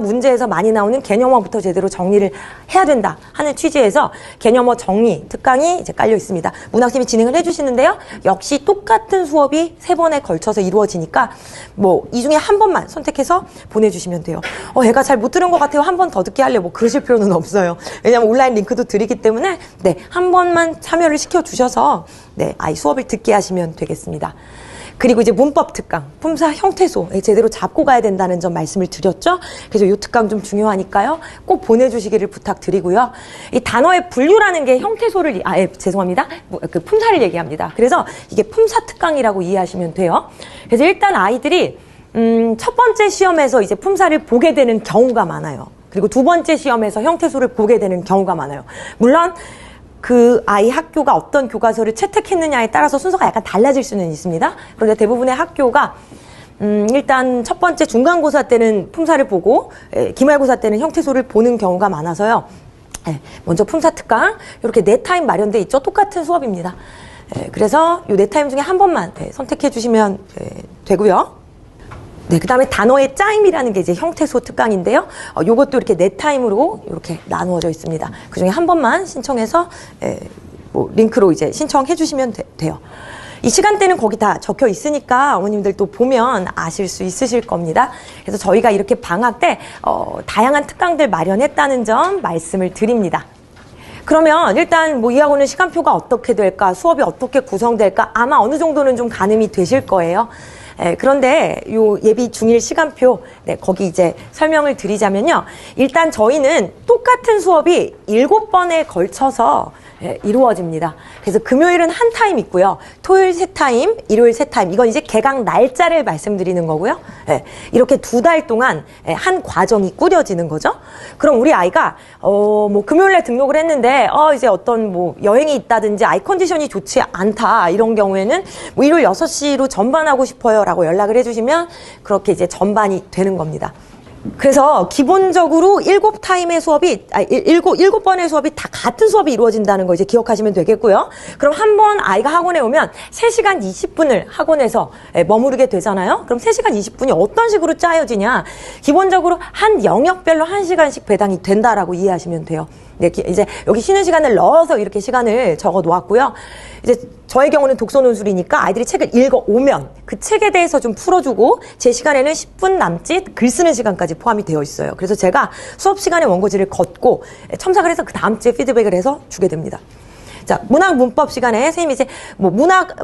문제에서 많이 나오는 개념어부터 제대로 정리를 해야 된다 하는 취지에서 개념어 정리 특강이 이제 깔려 있습니다. 문학 선생님이 진행을 해주시는데요. 역시 똑같은 수업이 3번에 걸쳐서 이루어지니까 뭐 이 중에 한 번만 선택해서 보내주시면 돼요. 애가 잘 못 들은 것 같아요. 한 번 더 듣게 하려고 뭐 그러실 필요는 없어요. 왜냐하면 온라인 링크도 드리기 때문에 한 번만 참여를 시켜주셔서 아이 수업을 듣게 하시면 되겠습니다. 그리고 이제 문법 특강, 품사 형태소 제대로 잡고 가야 된다는 점 말씀을 드렸죠. 그래서 이 특강 좀 중요하니까요. 꼭 보내주시기를 부탁드리고요. 이 단어의 분류라는 게 형태소를, 죄송합니다. 그 품사를 얘기합니다. 그래서 이게 품사 특강이라고 이해하시면 돼요. 그래서 일단 아이들이 첫 번째 시험에서 이제 품사를 보게 되는 경우가 많아요. 그리고 두 번째 시험에서 형태소를 보게 되는 경우가 많아요. 물론 그 아이 학교가 어떤 교과서를 채택했느냐에 따라서 순서가 약간 달라질 수는 있습니다. 그런데 대부분의 학교가 일단 첫 번째 중간고사 때는 품사를 보고 기말고사 때는 형태소를 보는 경우가 많아서요. 먼저 품사 특강 이렇게 4타임 마련돼 있죠. 똑같은 수업입니다. 그래서 이 4타임 중에 한 번만 선택해 주시면 되고요. 네, 그 다음에 단어의 짜임이라는 게 이제 형태소 특강인데요. 요것도 이렇게 4타임으로 이렇게 나누어져 있습니다. 그 중에 한 번만 신청해서, 뭐 링크로 이제 신청해 주시면 돼요. 이 시간대는 거기 다 적혀 있으니까 어머님들 또 보면 아실 수 있으실 겁니다. 그래서 저희가 이렇게 방학 때 다양한 특강들 마련했다는 점 말씀을 드립니다. 그러면 일단 뭐 이 학원은 시간표가 어떻게 될까, 수업이 어떻게 구성될까 아마 어느 정도는 좀 가늠이 되실 거예요. 그런데 요 예비 중일 시간표, 네, 거기 이제 설명을 드리자면요. 일단 저희는 똑같은 수업이 7번에 걸쳐서 이루어집니다. 그래서 금요일은 한 타임 있고요. 토요일 3타임, 일요일 3타임. 이건 이제 개강 날짜를 말씀드리는 거고요. 이렇게 2달 동안 한 과정이 꾸려지는 거죠. 그럼 우리 아이가 뭐 금요일에 등록을 했는데 이제 어떤 뭐 여행이 있다든지 아이 컨디션이 좋지 않다 이런 경우에는 뭐 일요일 6시로 전반하고 싶어요라고 연락을 해주시면 그렇게 이제 전반이 되는 겁니다. 그래서 기본적으로 7타임의 수업이, 7번의 수업이 다 같은 수업이 이루어진다는 거 이제 기억하시면 되겠고요. 그럼 한 번 아이가 학원에 오면 3시간 20분을 학원에서 머무르게 되잖아요. 그럼 3시간 20분이 어떤 식으로 짜여지냐. 기본적으로 한 영역별로 1시간씩 배당이 된다라고 이해하시면 돼요. 네, 이제 여기 쉬는 시간을 넣어서 이렇게 시간을 적어 놓았고요. 이제 저의 경우는 독서 논술이니까 아이들이 책을 읽어오면 그 책에 대해서 좀 풀어주고 제 시간에는 10분 남짓 글 쓰는 시간까지 포함이 되어 있어요. 그래서 제가 수업 시간에 원고지를 걷고 첨삭을 해서 그 다음 주에 피드백을 해서 주게 됩니다. 자, 문학 문법 시간에 선생님이 이제 뭐 문학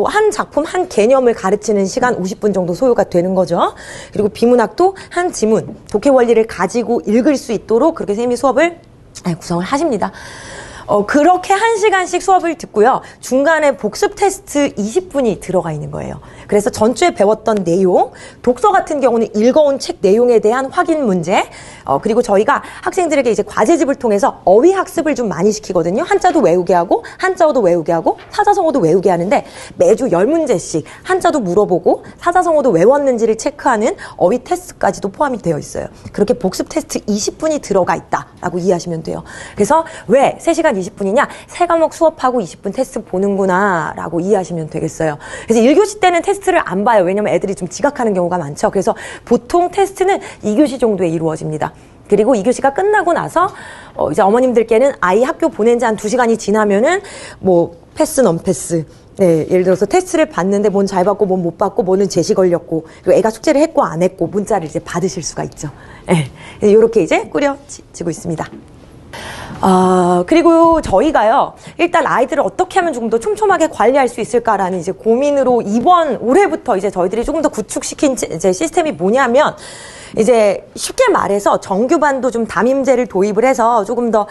한 작품 한 개념을 가르치는 시간 50분 정도 소요가 되는 거죠. 그리고 비문학도 한 지문, 독해 원리를 가지고 읽을 수 있도록 그렇게 선생님이 수업을 구성을 하십니다. 그렇게 1시간씩 수업을 듣고요. 중간에 복습 테스트 20분이 들어가 있는 거예요. 그래서 전주에 배웠던 내용, 독서 같은 경우는 읽어온 책 내용에 대한 확인 문제, 그리고 저희가 학생들에게 이제 과제집을 통해서 어휘 학습을 좀 많이 시키거든요. 한자도 외우게 하고, 한자어도 외우게 하고, 사자성어도 외우게 하는데 매주 10문제씩 한자도 물어보고, 사자성어도 외웠는지를 체크하는 어휘 테스트까지도 포함이 되어 있어요. 그렇게 복습 테스트 20분이 들어가 있다라고 이해하시면 돼요. 그래서 왜 3시간 20분이냐? 3과목 수업하고 20분 테스트 보는구나 라고 이해하시면 되겠어요. 그래서 1교시 때는 테스트를 안 봐요. 왜냐면 애들이 좀 지각하는 경우가 많죠. 그래서 보통 테스트는 2교시 정도에 이루어집니다. 그리고 2교시가 끝나고 나서 이제 어머님들께는 아이 학교 보낸 지 한 2시간이 지나면은 뭐 패스 넘패스, 네, 예를 들어서 테스트를 봤는데 뭔 잘 받고 뭔 못 받고 뭐는 제시 걸렸고 그리고 애가 숙제를 했고 안 했고 문자를 이제 받으실 수가 있죠. 네, 이렇게 이제 꾸려지고 있습니다. 그리고 저희가요, 일단 아이들을 어떻게 하면 조금 더 촘촘하게 관리할 수 있을까라는 이제 고민으로 이번 올해부터 이제 저희들이 조금 더 구축시킨 이제 시스템이 뭐냐면, 이제 쉽게 말해서 정규반도 좀 담임제를 도입을 해서 조금 더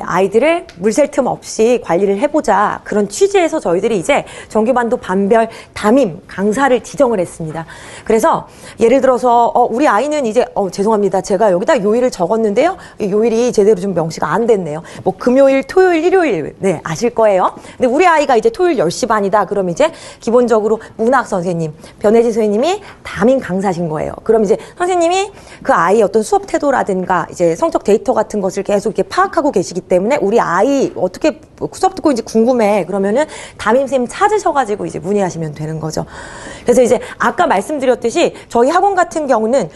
아이들을 물샐 틈 없이 관리를 해보자, 그런 취지에서 저희들이 이제 정규반도 반별 담임 강사를 지정을 했습니다. 그래서 예를 들어서 우리 아이는 이제 죄송합니다, 제가 여기다 요일을 적었는데요, 요일이 제대로 좀 명시가 안 됐네요. 뭐 금요일, 토요일, 일요일, 네, 아실 거예요. 근데 우리 아이가 이제 토요일 10시 반이다 그럼 이제 기본적으로 문학 선생님, 변혜지 선생님이 담임 강사신 거예요. 그럼 이제 선생님이 그 아이의 어떤 수업 태도라든가 이제 성적 데이터 같은 것을 계속 이렇게 파악하고 계시기 때문에 우리 아이 어떻게 수업 듣고 이제 궁금해 그러면은 담임 선생님 찾으셔가지고 이제 문의하시면 되는 거죠. 그래서 이제 아까 말씀드렸듯이 저희 학원 같은 경우는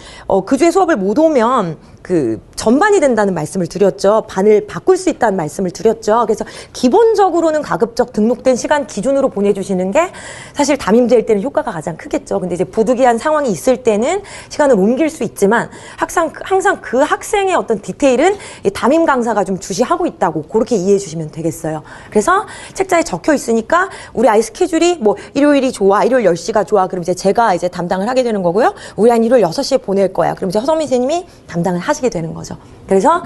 그 주에 수업을 못 오면 그 전반이 된다는 말씀을 드렸죠. 반을 바꿀 수 있다는 말씀을 드렸죠. 그래서 기본적으로는 가급적 등록된 시간 기준으로 보내주시는 게 사실 담임제일 때는 효과가 가장 크겠죠. 근데 이제 부득이한 상황이 있을 때는 시간을 옮길 수 있지만 항상 그 학생의 어떤 디테일은 담임 강사가 좀 주시하고 있다고 그렇게 이해해 주시면 되겠어요. 그래서 책자에 적혀 있으니까 우리 아이 스케줄이 뭐 일요일이 좋아, 일요일 10시가 좋아, 그럼 이제 제가 이제 담당을 하게 되는 거고요. 우리 아이는 일요일 6시에 보낼 거야. 그럼 이제 허성민 선생님이 담당을 하시게 되는 거죠. 그래서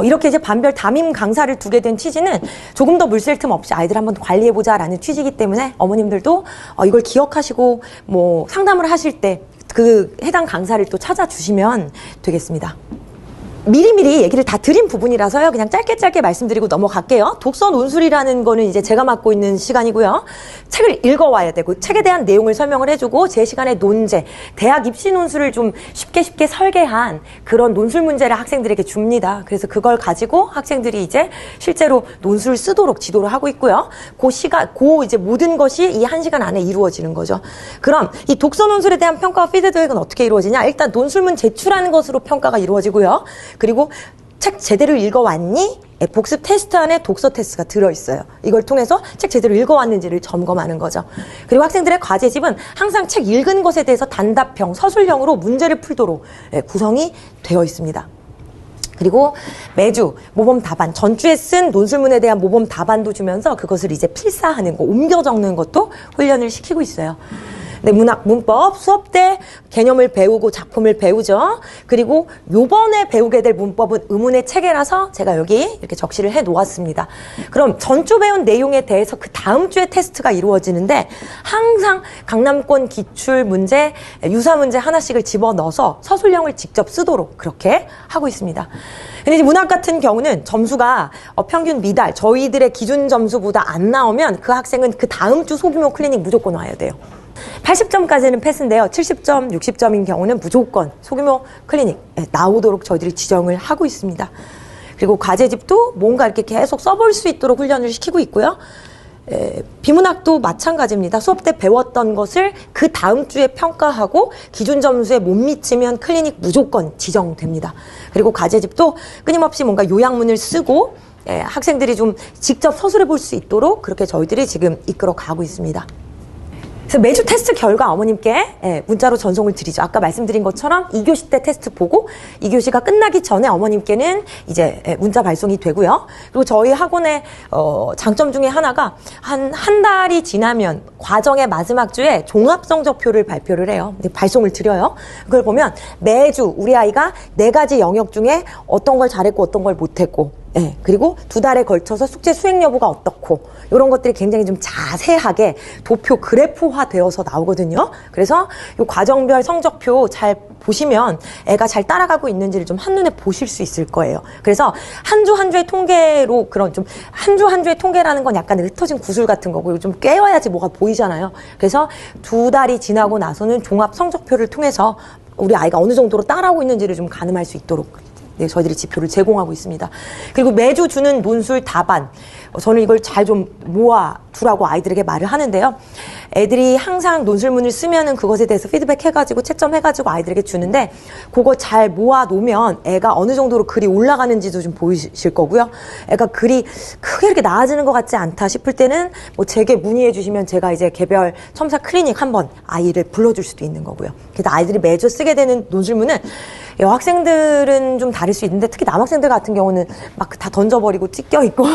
이렇게 이제 반별 담임 강사를 두게 된 취지는 조금 더 물샐 틈 없이 아이들 한번 관리해보자라는 취지이기 때문에 어머님들도 이걸 기억하시고 뭐 상담을 하실 때 그 해당 강사를 또 찾아주시면 되겠습니다. 미리미리 얘기를 다 드린 부분이라서요. 그냥 짧게 말씀드리고 넘어갈게요. 독서 논술이라는 거는 이제 제가 맡고 있는 시간이고요. 책을 읽어와야 되고 책에 대한 내용을 설명을 해주고 제 시간에 논제, 대학 입시 논술을 좀 쉽게 설계한 그런 논술 문제를 학생들에게 줍니다. 그래서 그걸 가지고 학생들이 이제 실제로 논술을 쓰도록 지도를 하고 있고요. 이제 모든 것이 이 1시간 안에 이루어지는 거죠. 그럼 이 독서 논술에 대한 평가와 피드백은 어떻게 이루어지냐? 일단 논술문 제출하는 것으로 평가가 이루어지고요. 그리고 책 제대로 읽어왔니? 복습 테스트 안에 독서 테스트가 들어있어요. 이걸 통해서 책 제대로 읽어왔는지를 점검하는 거죠. 그리고 학생들의 과제집은 항상 책 읽은 것에 대해서 단답형, 서술형으로 문제를 풀도록 구성이 되어 있습니다. 그리고 매주 모범 답안, 전주에 쓴 논술문에 대한 모범 답안도 주면서 그것을 이제 필사하는 거, 옮겨 적는 것도 훈련을 시키고 있어요. 네, 문학, 문법, 수업 때 개념을 배우고 작품을 배우죠. 그리고 요번에 배우게 될 문법은 의문의 체계라서 제가 여기 이렇게 적시를 해 놓았습니다. 그럼 전주 배운 내용에 대해서 그 다음 주에 테스트가 이루어지는데 항상 강남권 기출 문제, 유사 문제 하나씩을 집어넣어서 서술형을 직접 쓰도록 그렇게 하고 있습니다. 근데 이제 문학 같은 경우는 점수가 평균 미달, 저희들의 기준 점수보다 안 나오면 그 학생은 그 다음 주 소규모 클리닉 무조건 와야 돼요. 80점까지는 패스인데요. 70점, 60점인 경우는 무조건 소규모 클리닉 나오도록 저희들이 지정을 하고 있습니다. 그리고 과제집도 뭔가 이렇게 계속 써볼 수 있도록 훈련을 시키고 있고요. 비문학도 마찬가지입니다. 수업 때 배웠던 것을 그 다음 주에 평가하고 기준 점수에 못 미치면 클리닉 무조건 지정됩니다. 그리고 과제집도 끊임없이 뭔가 요약문을 쓰고 학생들이 좀 직접 서술해 볼 수 있도록 그렇게 저희들이 지금 이끌어 가고 있습니다. 그래서 매주 테스트 결과 어머님께 문자로 전송을 드리죠. 아까 말씀드린 것처럼 2교시 때 테스트 보고 2교시가 끝나기 전에 어머님께는 이제 문자 발송이 되고요. 그리고 저희 학원의 장점 중에 하나가 한 달이 지나면 과정의 마지막 주에 종합성적표를 발표를 해요. 발송을 드려요. 그걸 보면 매주 우리 아이가 4가지 영역 중에 어떤 걸 잘했고 어떤 걸 못했고 그리고 2달에 걸쳐서 숙제 수행 여부가 어떻고 이런 것들이 굉장히 좀 자세하게 도표 그래프화 되어서 나오거든요. 그래서 이 과정별 성적표 잘 보시면 애가 잘 따라가고 있는지를 좀 한눈에 보실 수 있을 거예요. 그래서 한 주 한 주의 통계로 그런 좀 한 주 한 주의 통계라는 건 약간 흩어진 구슬 같은 거고 좀 깨워야지 뭐가 보이잖아요. 그래서 2달이 지나고 나서는 종합 성적표를 통해서 우리 아이가 어느 정도로 따라오고 있는지를 좀 가늠할 수 있도록 저희들이 지표를 제공하고 있습니다. 그리고 매주 주는 논술 답안, 저는 이걸 잘 좀 모아두라고 아이들에게 말을 하는데요. 애들이 항상 논술문을 쓰면은 그것에 대해서 피드백 해가지고 채점 해가지고 아이들에게 주는데 그거 잘 모아놓으면 애가 어느 정도로 글이 올라가는지도 좀 보이실 거고요. 애가 글이 크게 이렇게 나아지는 것 같지 않다 싶을 때는 뭐 제게 문의해 주시면 제가 이제 개별 첨사 클리닉 한번 아이를 불러줄 수도 있는 거고요. 그래서 아이들이 매주 쓰게 되는 논술문은 여학생들은 좀 다를 수 있는데 특히 남학생들 같은 경우는 막 다 던져버리고 찢겨 있고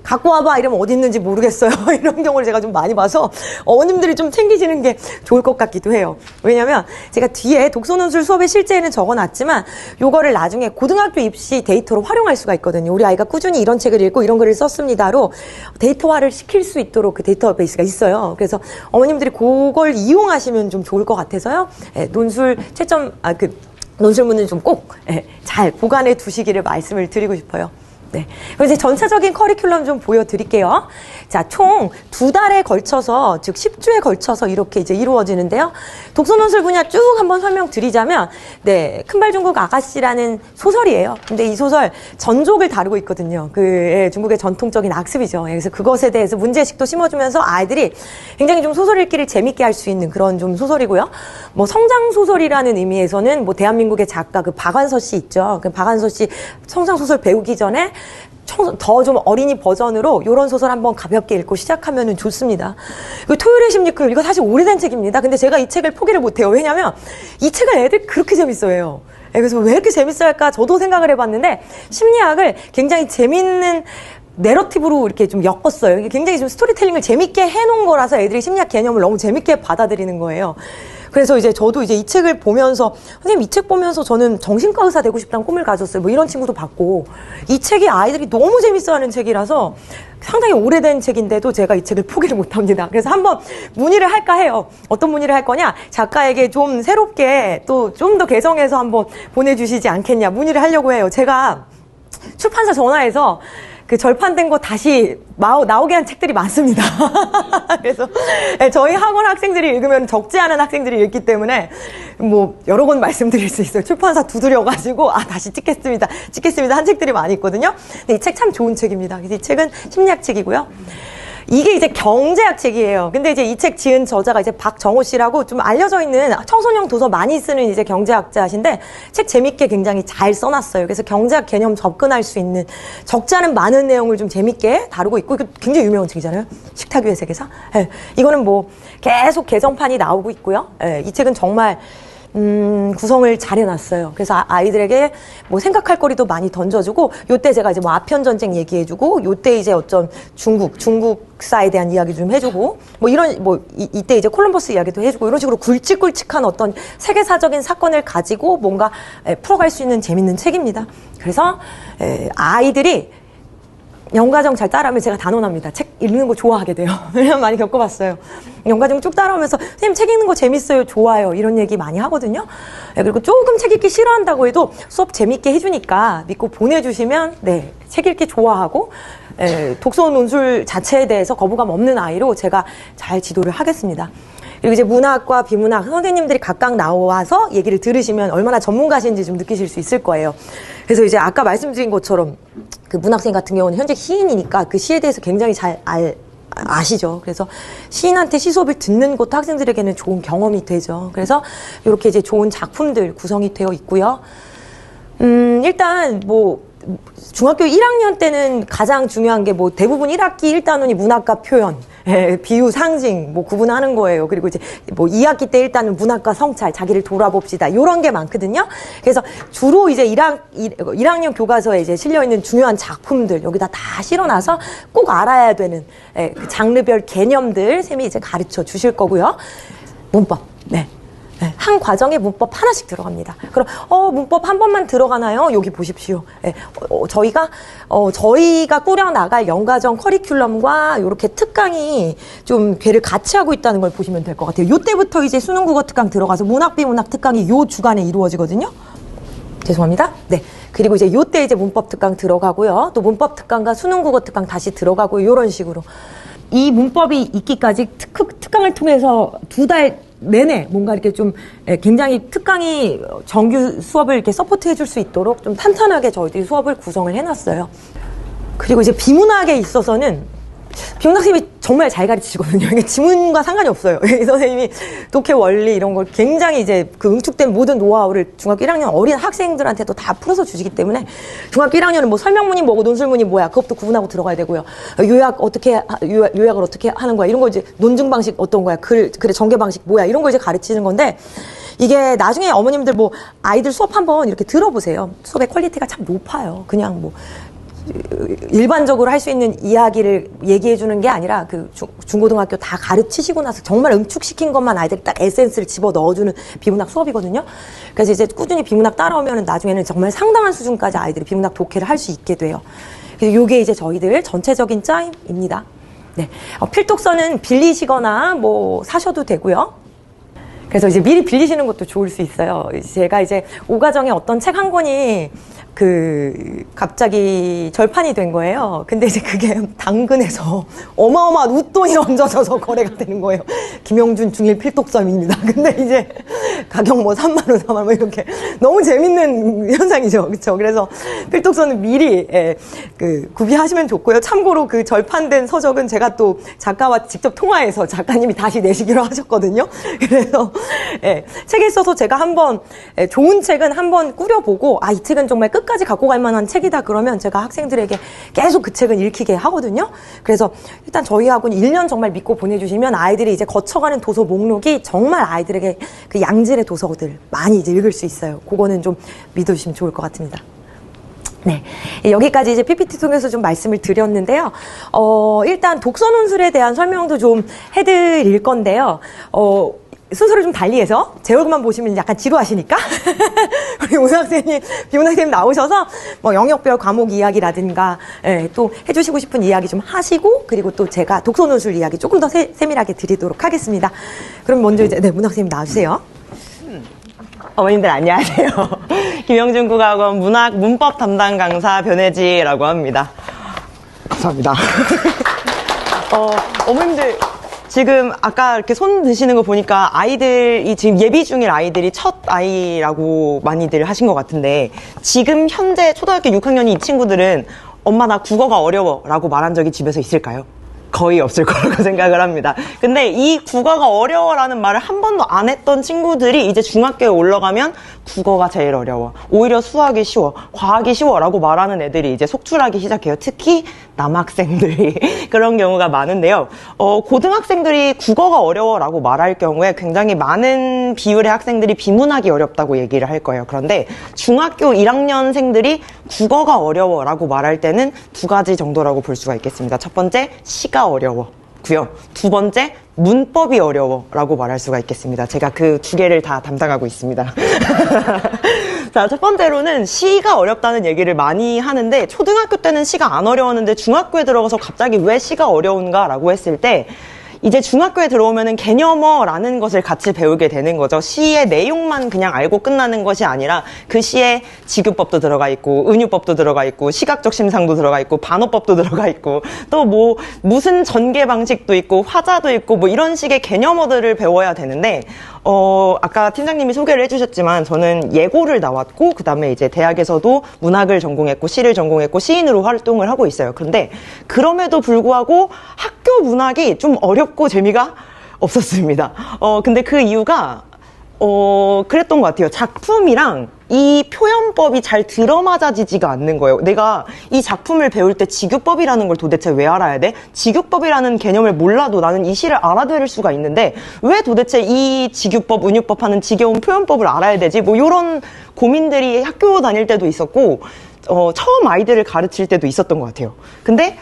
갖고 와봐 이러면 어디 있는지 모르겠어요. 이런 경우를 제가 좀 많이 봐서 어머님들이 좀 챙기시는 게 좋을 것 같기도 해요. 왜냐면 제가 뒤에 독서논술 수업에 실제에는 적어놨지만 요거를 나중에 고등학교 입시 데이터로 활용할 수가 있거든요. 우리 아이가 꾸준히 이런 책을 읽고 이런 글을 썼습니다로 데이터화를 시킬 수 있도록 그 데이터베이스가 있어요. 그래서 어머님들이 그걸 이용하시면 좀 좋을 것 같아서요. 논술 채점 논술문은 좀 꼭 잘 보관해 두시기를 말씀을 드리고 싶어요. 네. 그럼 이제 전체적인 커리큘럼 좀 보여드릴게요. 자, 총 2달에 걸쳐서, 즉 10주에 걸쳐서 이렇게 이제 이루어지는데요. 독서논술 분야 쭉 한번 설명드리자면, 네, 큰발중국 아가씨라는 소설이에요. 근데 이 소설 전족을 다루고 있거든요. 중국의 전통적인 악습이죠. 그래서 그것에 대해서 문제식도 심어주면서 아이들이 굉장히 좀 소설 읽기를 재밌게 할 수 있는 그런 좀 소설이고요. 뭐 성장소설이라는 의미에서는 뭐 대한민국의 작가 박완서 씨 있죠. 그 박완서 씨 성장소설 배우기 전에 더 좀 어린이 버전으로 이런 소설 한번 가볍게 읽고 시작하면 좋습니다. 토요일의 심리클럽 이거 사실 오래된 책입니다. 근데 제가 이 책을 포기를 못해요. 왜냐면 이 책을 애들 그렇게 재밌어해요. 그래서 왜 이렇게 재밌어할까 저도 생각을 해봤는데 심리학을 굉장히 재밌는 내러티브로 이렇게 좀 엮었어요. 이게 굉장히 좀 스토리텔링을 재밌게 해놓은 거라서 애들이 심리학 개념을 너무 재밌게 받아들이는 거예요. 그래서 이제 저도 이제 이 책을 보면서, 선생님 이 책 보면서 저는 정신과 의사 되고 싶다는 꿈을 가졌어요. 뭐 이런 친구도 봤고, 이 책이 아이들이 너무 재밌어 하는 책이라서 상당히 오래된 책인데도 제가 이 책을 포기를 못 합니다. 그래서 한번 문의를 할까 해요. 어떤 문의를 할 거냐? 작가에게 좀 새롭게 또 좀 더 개성해서 한번 보내주시지 않겠냐? 문의를 하려고 해요. 제가 출판사 전화해서 그 절판된 거 다시 나오게 한 책들이 많습니다. 그래서 저희 학원 학생들이 읽으면 적지 않은 학생들이 읽기 때문에 뭐 여러 권 말씀드릴 수 있어요. 출판사 두드려가지고 다시 찍겠습니다 한 책들이 많이 있거든요. 근데 이 책 참 좋은 책입니다. 그래서 이 책은 심리학 책이고요. 이게 이제 경제학 책이에요. 근데 이제 이 책 지은 저자가 이제 박정호 씨라고 좀 알려져 있는 청소년 도서 많이 쓰는 이제 경제학자신데 책 재밌게 굉장히 잘 써놨어요. 그래서 경제학 개념 접근할 수 있는 적지 않은 많은 내용을 좀 재밌게 다루고 있고, 이거 굉장히 유명한 책이잖아요. 식탁 위의 세계사. 네. 이거는 뭐 계속 개정판이 나오고 있고요. 네. 이 책은 정말 구성을 잘 해놨어요. 그래서 아이들에게 뭐 생각할 거리도 많이 던져주고, 요때 제가 이제 뭐 아편 전쟁 얘기해주고, 요때 이제 어떤 중국사에 대한 이야기 좀 해주고, 뭐 이런, 이때 이제 콜럼버스 이야기도 해주고, 이런 식으로 굵직굵직한 어떤 세계사적인 사건을 가지고 뭔가 풀어갈 수 있는 재밌는 책입니다. 그래서 아이들이 영가정 잘 따라하면 제가 단언합니다. 책 읽는 거 좋아하게 돼요. 왜냐면 많이 겪어봤어요. 영가정 쭉 따라오면서 선생님 책 읽는 거 재밌어요, 좋아요, 이런 얘기 많이 하거든요. 그리고 조금 책 읽기 싫어한다고 해도 수업 재밌게 해주니까 믿고 보내주시면 책 읽기 좋아하고 독서 논술 자체에 대해서 거부감 없는 아이로 제가 잘 지도를 하겠습니다. 그리고 이제 문학과 비문학 선생님들이 각각 나와서 얘기를 들으시면 얼마나 전문가신지 좀 느끼실 수 있을 거예요. 그래서 이제 아까 말씀드린 것처럼 그 문학생 같은 경우는 현재 시인이니까 그 시에 대해서 굉장히 잘 아시죠. 그래서 시인한테 시 수업을 듣는 것도 학생들에게는 좋은 경험이 되죠. 그래서 이렇게 이제 좋은 작품들 구성이 되어 있고요. 일단 뭐 중학교 1학년 때는 가장 중요한 게 뭐 대부분 1학기 1단원이 문학과 표현, 비유, 상징 뭐 구분하는 거예요. 그리고 이제 뭐 2학기 때 일단은 문학과 성찰, 자기를 돌아봅시다, 이런 게 많거든요. 그래서 주로 이제 1학년 교과서에 이제 실려 있는 중요한 작품들 여기다 다 실어놔서 꼭 알아야 되는 그 장르별 개념들 쌤이 이제 가르쳐 주실 거고요. 문법, 한 과정에 문법 하나씩 들어갑니다. 그럼 문법 한 번만 들어가나요? 여기 보십시오. 저희가 꾸려나갈 연가정 커리큘럼과 이렇게 특강이 좀 괴를 같이 하고 있다는 걸 보시면 될 것 같아요. 요때부터 이제 수능 국어 특강 들어가서 문학 비문학 특강이 요 주간에 이루어지거든요. 죄송합니다. 그리고 이제 요때 이제 문법 특강 들어가고요. 또 문법 특강과 수능 국어 특강 다시 들어가고, 요런 식으로 이 문법이 있기까지 특강을 통해서 2달 내내 뭔가 이렇게 좀 굉장히 특강이 정규 수업을 이렇게 서포트 해줄 수 있도록 좀 탄탄하게 저희들이 수업을 구성을 해놨어요. 그리고 이제 비문학에 있어서는 비문학 선생님이 정말 잘 가르치시거든요. 이게 지문과 상관이 없어요. 이 선생님이 독해 원리 이런 걸 굉장히 이제 그 응축된 모든 노하우를 중학교 1학년 어린 학생들한테도 다 풀어서 주시기 때문에, 중학교 1학년은 뭐 설명문이 뭐고 논술문이 뭐야, 그것도 구분하고 들어가야 되고요. 요약을 어떻게 하는 거야, 이런 거 이제 논증 방식 어떤 거야, 글의 전개 방식 뭐야, 이런 거 이제 가르치는 건데, 이게 나중에 어머님들 뭐 아이들 수업 한번 이렇게 들어보세요. 수업의 퀄리티가 참 높아요. 그냥 뭐 일반적으로 할 수 있는 이야기를 얘기해 주는 게 아니라 그 중고등학교 다 가르치시고 나서 정말 응축시킨 것만 아이들이 딱 에센스를 집어 넣어주는 비문학 수업이거든요. 그래서 이제 꾸준히 비문학 따라오면 나중에는 정말 상당한 수준까지 아이들이 비문학 독해를 할 수 있게 돼요. 그래서 요게 이제 저희들 전체적인 짜임입니다. 필독서는 빌리시거나 뭐 사셔도 되고요. 그래서 이제 미리 빌리시는 것도 좋을 수 있어요. 제가 이제 오가정에 어떤 책 한 권이 갑자기 절판이 된 거예요. 근데 이제 그게 당근에서 어마어마한 웃돈이 얹어져서 거래가 되는 거예요. 김영준 중1 필독서입니다. 근데 이제 가격 뭐 3만원, 4만원 뭐 이렇게 너무 재밌는 현상이죠. 그쵸? 그래서 필독서는 미리 구비하시면 좋고요. 참고로 그 절판된 서적은 제가 또 작가와 직접 통화해서 작가님이 다시 내시기로 하셨거든요. 그래서 책에 있어서 제가 한번 좋은 책은 한번 꾸려보고, 이 책은 정말 끝까지 갖고 갈 만한 책이다 그러면 제가 학생들에게 계속 그 책은 읽히게 하거든요. 그래서 일단 저희 학원 1년 정말 믿고 보내주시면 아이들이 이제 거쳐가는 도서 목록이 정말 아이들에게 그 양질의 도서들 많이 이제 읽을 수 있어요. 그거는 좀 믿어주시면 좋을 것 같습니다. 여기까지 이제 PPT 통해서 좀 말씀을 드렸는데요. 일단 독서 논술에 대한 설명도 좀 해드릴 건데요. 순서를 좀 달리해서 제 얼굴만 보시면 약간 지루하시니까 우리 오상생님, 비문학생님 나오셔서 뭐 영역별 과목 이야기라든가 또 해주시고 싶은 이야기 좀 하시고 그리고 또 제가 독서논술 이야기 조금 더 세밀하게 드리도록 하겠습니다. 그럼 먼저 이제 문학생님 나와주세요. 어머님들 안녕하세요. 김영준 국악원 문학 문법 담당 강사 변혜지라고 합니다. 감사합니다. 어머님들 지금 아까 이렇게 손 드시는 거 보니까 아이들이 지금 예비 중일 아이들이 첫 아이라고 많이들 하신 것 같은데 지금 현재 초등학교 6학년이 이 친구들은 엄마 나 국어가 어려워 라고 말한 적이 집에서 있을까요? 거의 없을 거라고 생각을 합니다. 근데 이 국어가 어려워라는 말을 한 번도 안 했던 친구들이 이제 중학교에 올라가면 국어가 제일 어려워. 오히려 수학이 쉬워. 과학이 쉬워. 라고 말하는 애들이 이제 속출하기 시작해요. 특히 남학생들이 그런 경우가 많은데요. 고등학생들이 국어가 어려워 라고 말할 경우에 굉장히 많은 비율의 학생들이 비문학이 어렵다고 얘기를 할 거예요. 그런데 중학교 1학년생들이 국어가 어려워 라고 말할 때는 두 가지 정도라고 볼 수가 있겠습니다. 첫 번째, 시가 어려워고요. 두 번째, 문법이 어려워라고 말할 수가 있겠습니다. 제가 그 두 개를 다 담당하고 있습니다. 자, 첫 번째로는 시가 어렵다는 얘기를 많이 하는데 초등학교 때는 시가 안 어려웠는데 중학교에 들어가서 갑자기 왜 시가 어려운가라고 했을 때 이제 중학교에 들어오면은 개념어라는 것을 같이 배우게 되는 거죠. 시의 내용만 그냥 알고 끝나는 것이 아니라 그 시에 직유법도 들어가 있고 은유법도 들어가 있고 시각적 심상도 들어가 있고 반어법도 들어가 있고 또 뭐 무슨 전개 방식도 있고 화자도 있고 뭐 이런 식의 개념어들을 배워야 되는데 아까 팀장님이 소개를 해주셨지만 저는 예고를 나왔고 그 다음에 이제 대학에서도 문학을 전공했고 시를 전공했고 시인으로 활동을 하고 있어요. 그런데 그럼에도 불구하고 학교 문학이 좀 어렵고 재미가 없었습니다. 근데 그 이유가 그랬던 것 같아요. 작품이랑 이 표현법이 잘 들어맞아지지가 않는 거예요. 내가 이 작품을 배울 때 직유법이라는 걸 도대체 왜 알아야 돼? 직유법이라는 개념을 몰라도 나는 이 시를 알아들을 수가 있는데 왜 도대체 이 직유법, 은유법 하는 지겨운 표현법을 알아야 되지? 뭐 이런 고민들이 학교 다닐 때도 있었고 처음 아이들을 가르칠 때도 있었던 것 같아요. 근데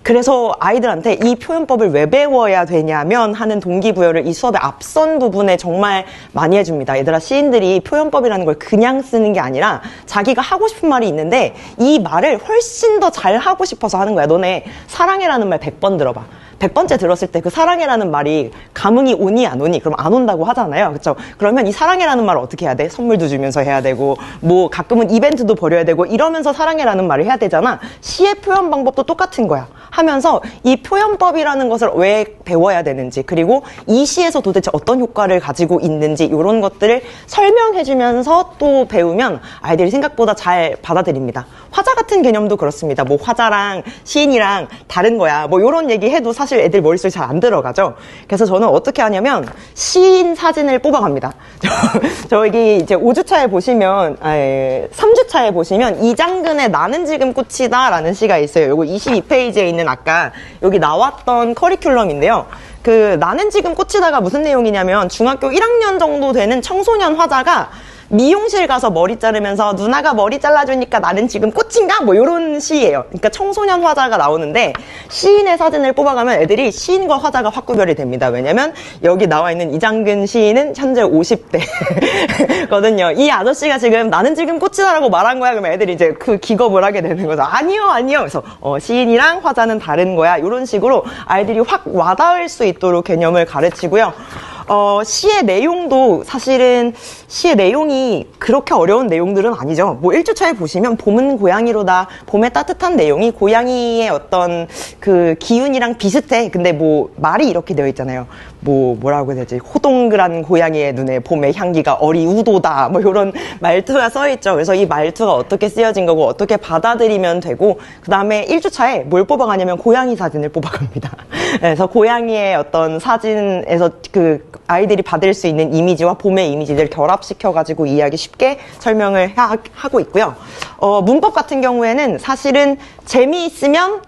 그래서 아이들한테 이 표현법을 왜 배워야 되냐면 하는 동기부여를 이 수업의 앞선 부분에 정말 많이 해줍니다. 얘들아, 시인들이 표현법이라는 걸 그냥 쓰는 게 아니라 자기가 하고 싶은 말이 있는데 이 말을 훨씬 더 잘 하고 싶어서 하는 거야. 너네 사랑해라는 말 100번 들어봐. 100번째 들었을 때 그 사랑해라는 말이 감흥이 오니 안 오니? 그럼 안 온다고 하잖아요. 그렇죠? 그러면 이 사랑해라는 말을 어떻게 해야 돼? 선물도 주면서 해야 되고 뭐 가끔은 이벤트도 벌여야 되고 이러면서 사랑해라는 말을 해야 되잖아. 시의 표현 방법도 똑같은 거야. 하면서 이 표현법이라는 것을 왜 배워야 되는지 그리고 이 시에서 도대체 어떤 효과를 가지고 있는지 이런 것들을 설명해주면서 또 배우면 아이들이 생각보다 잘 받아들입니다. 화자 같은 개념도 그렇습니다. 뭐 화자랑 시인이랑 다른 거야. 뭐 이런 얘기 해도 사실 애들 머릿속에 잘 안 들어가죠. 그래서 저는 어떻게 하냐면 시인 사진을 뽑아갑니다. 저기 이제 5주차에 보시면 3주차에 보시면 이장근의 나는 지금 꽃이다 라는 시가 있어요. 요거 22페이지에 있는 아까 여기 나왔던 커리큘럼인데요. 그 나는 지금 꽃이다가 무슨 내용이냐면 중학교 1학년 정도 되는 청소년 화자가 미용실 가서 머리 자르면서 누나가 머리 잘라주니까 나는 지금 꽃인가? 뭐 이런 시예요. 그러니까 청소년 화자가 나오는데 시인의 사진을 뽑아가면 애들이 시인과 화자가 확 구별이 됩니다. 왜냐면 여기 나와 있는 이장근 시인은 현재 50대거든요. 이 아저씨가 지금 나는 지금 꽃이다라고 말한 거야. 그러면 애들이 이제 그 기겁을 하게 되는 거죠. 아니요. 그래서 시인이랑 화자는 다른 거야. 이런 식으로 아이들이 확 와닿을 수 있도록 개념을 가르치고요. 시의 내용도 사실은 시의 내용이 그렇게 어려운 내용들은 아니죠. 뭐 1주차에 보시면 봄은 고양이로다. 봄의 따뜻한 내용이 고양이의 어떤 그 기운이랑 비슷해. 근데 뭐 말이 이렇게 되어 있잖아요. 뭐라고 해야 되지? 호동그란 고양이의 눈에 봄의 향기가 어리우도다. 뭐 이런 말투가 써 있죠. 그래서 이 말투가 어떻게 쓰여진 거고 어떻게 받아들이면 되고 그 다음에 1주차에 뭘 뽑아가냐면 고양이 사진을 뽑아갑니다. 그래서 고양이의 어떤 사진에서 그 아이들이 받을 수 있는 이미지와 봄의 이미지를 결합시켜가지고 이해하기 쉽게 설명을 하고 있고요. 문법 같은 경우에는 사실은 재미있으면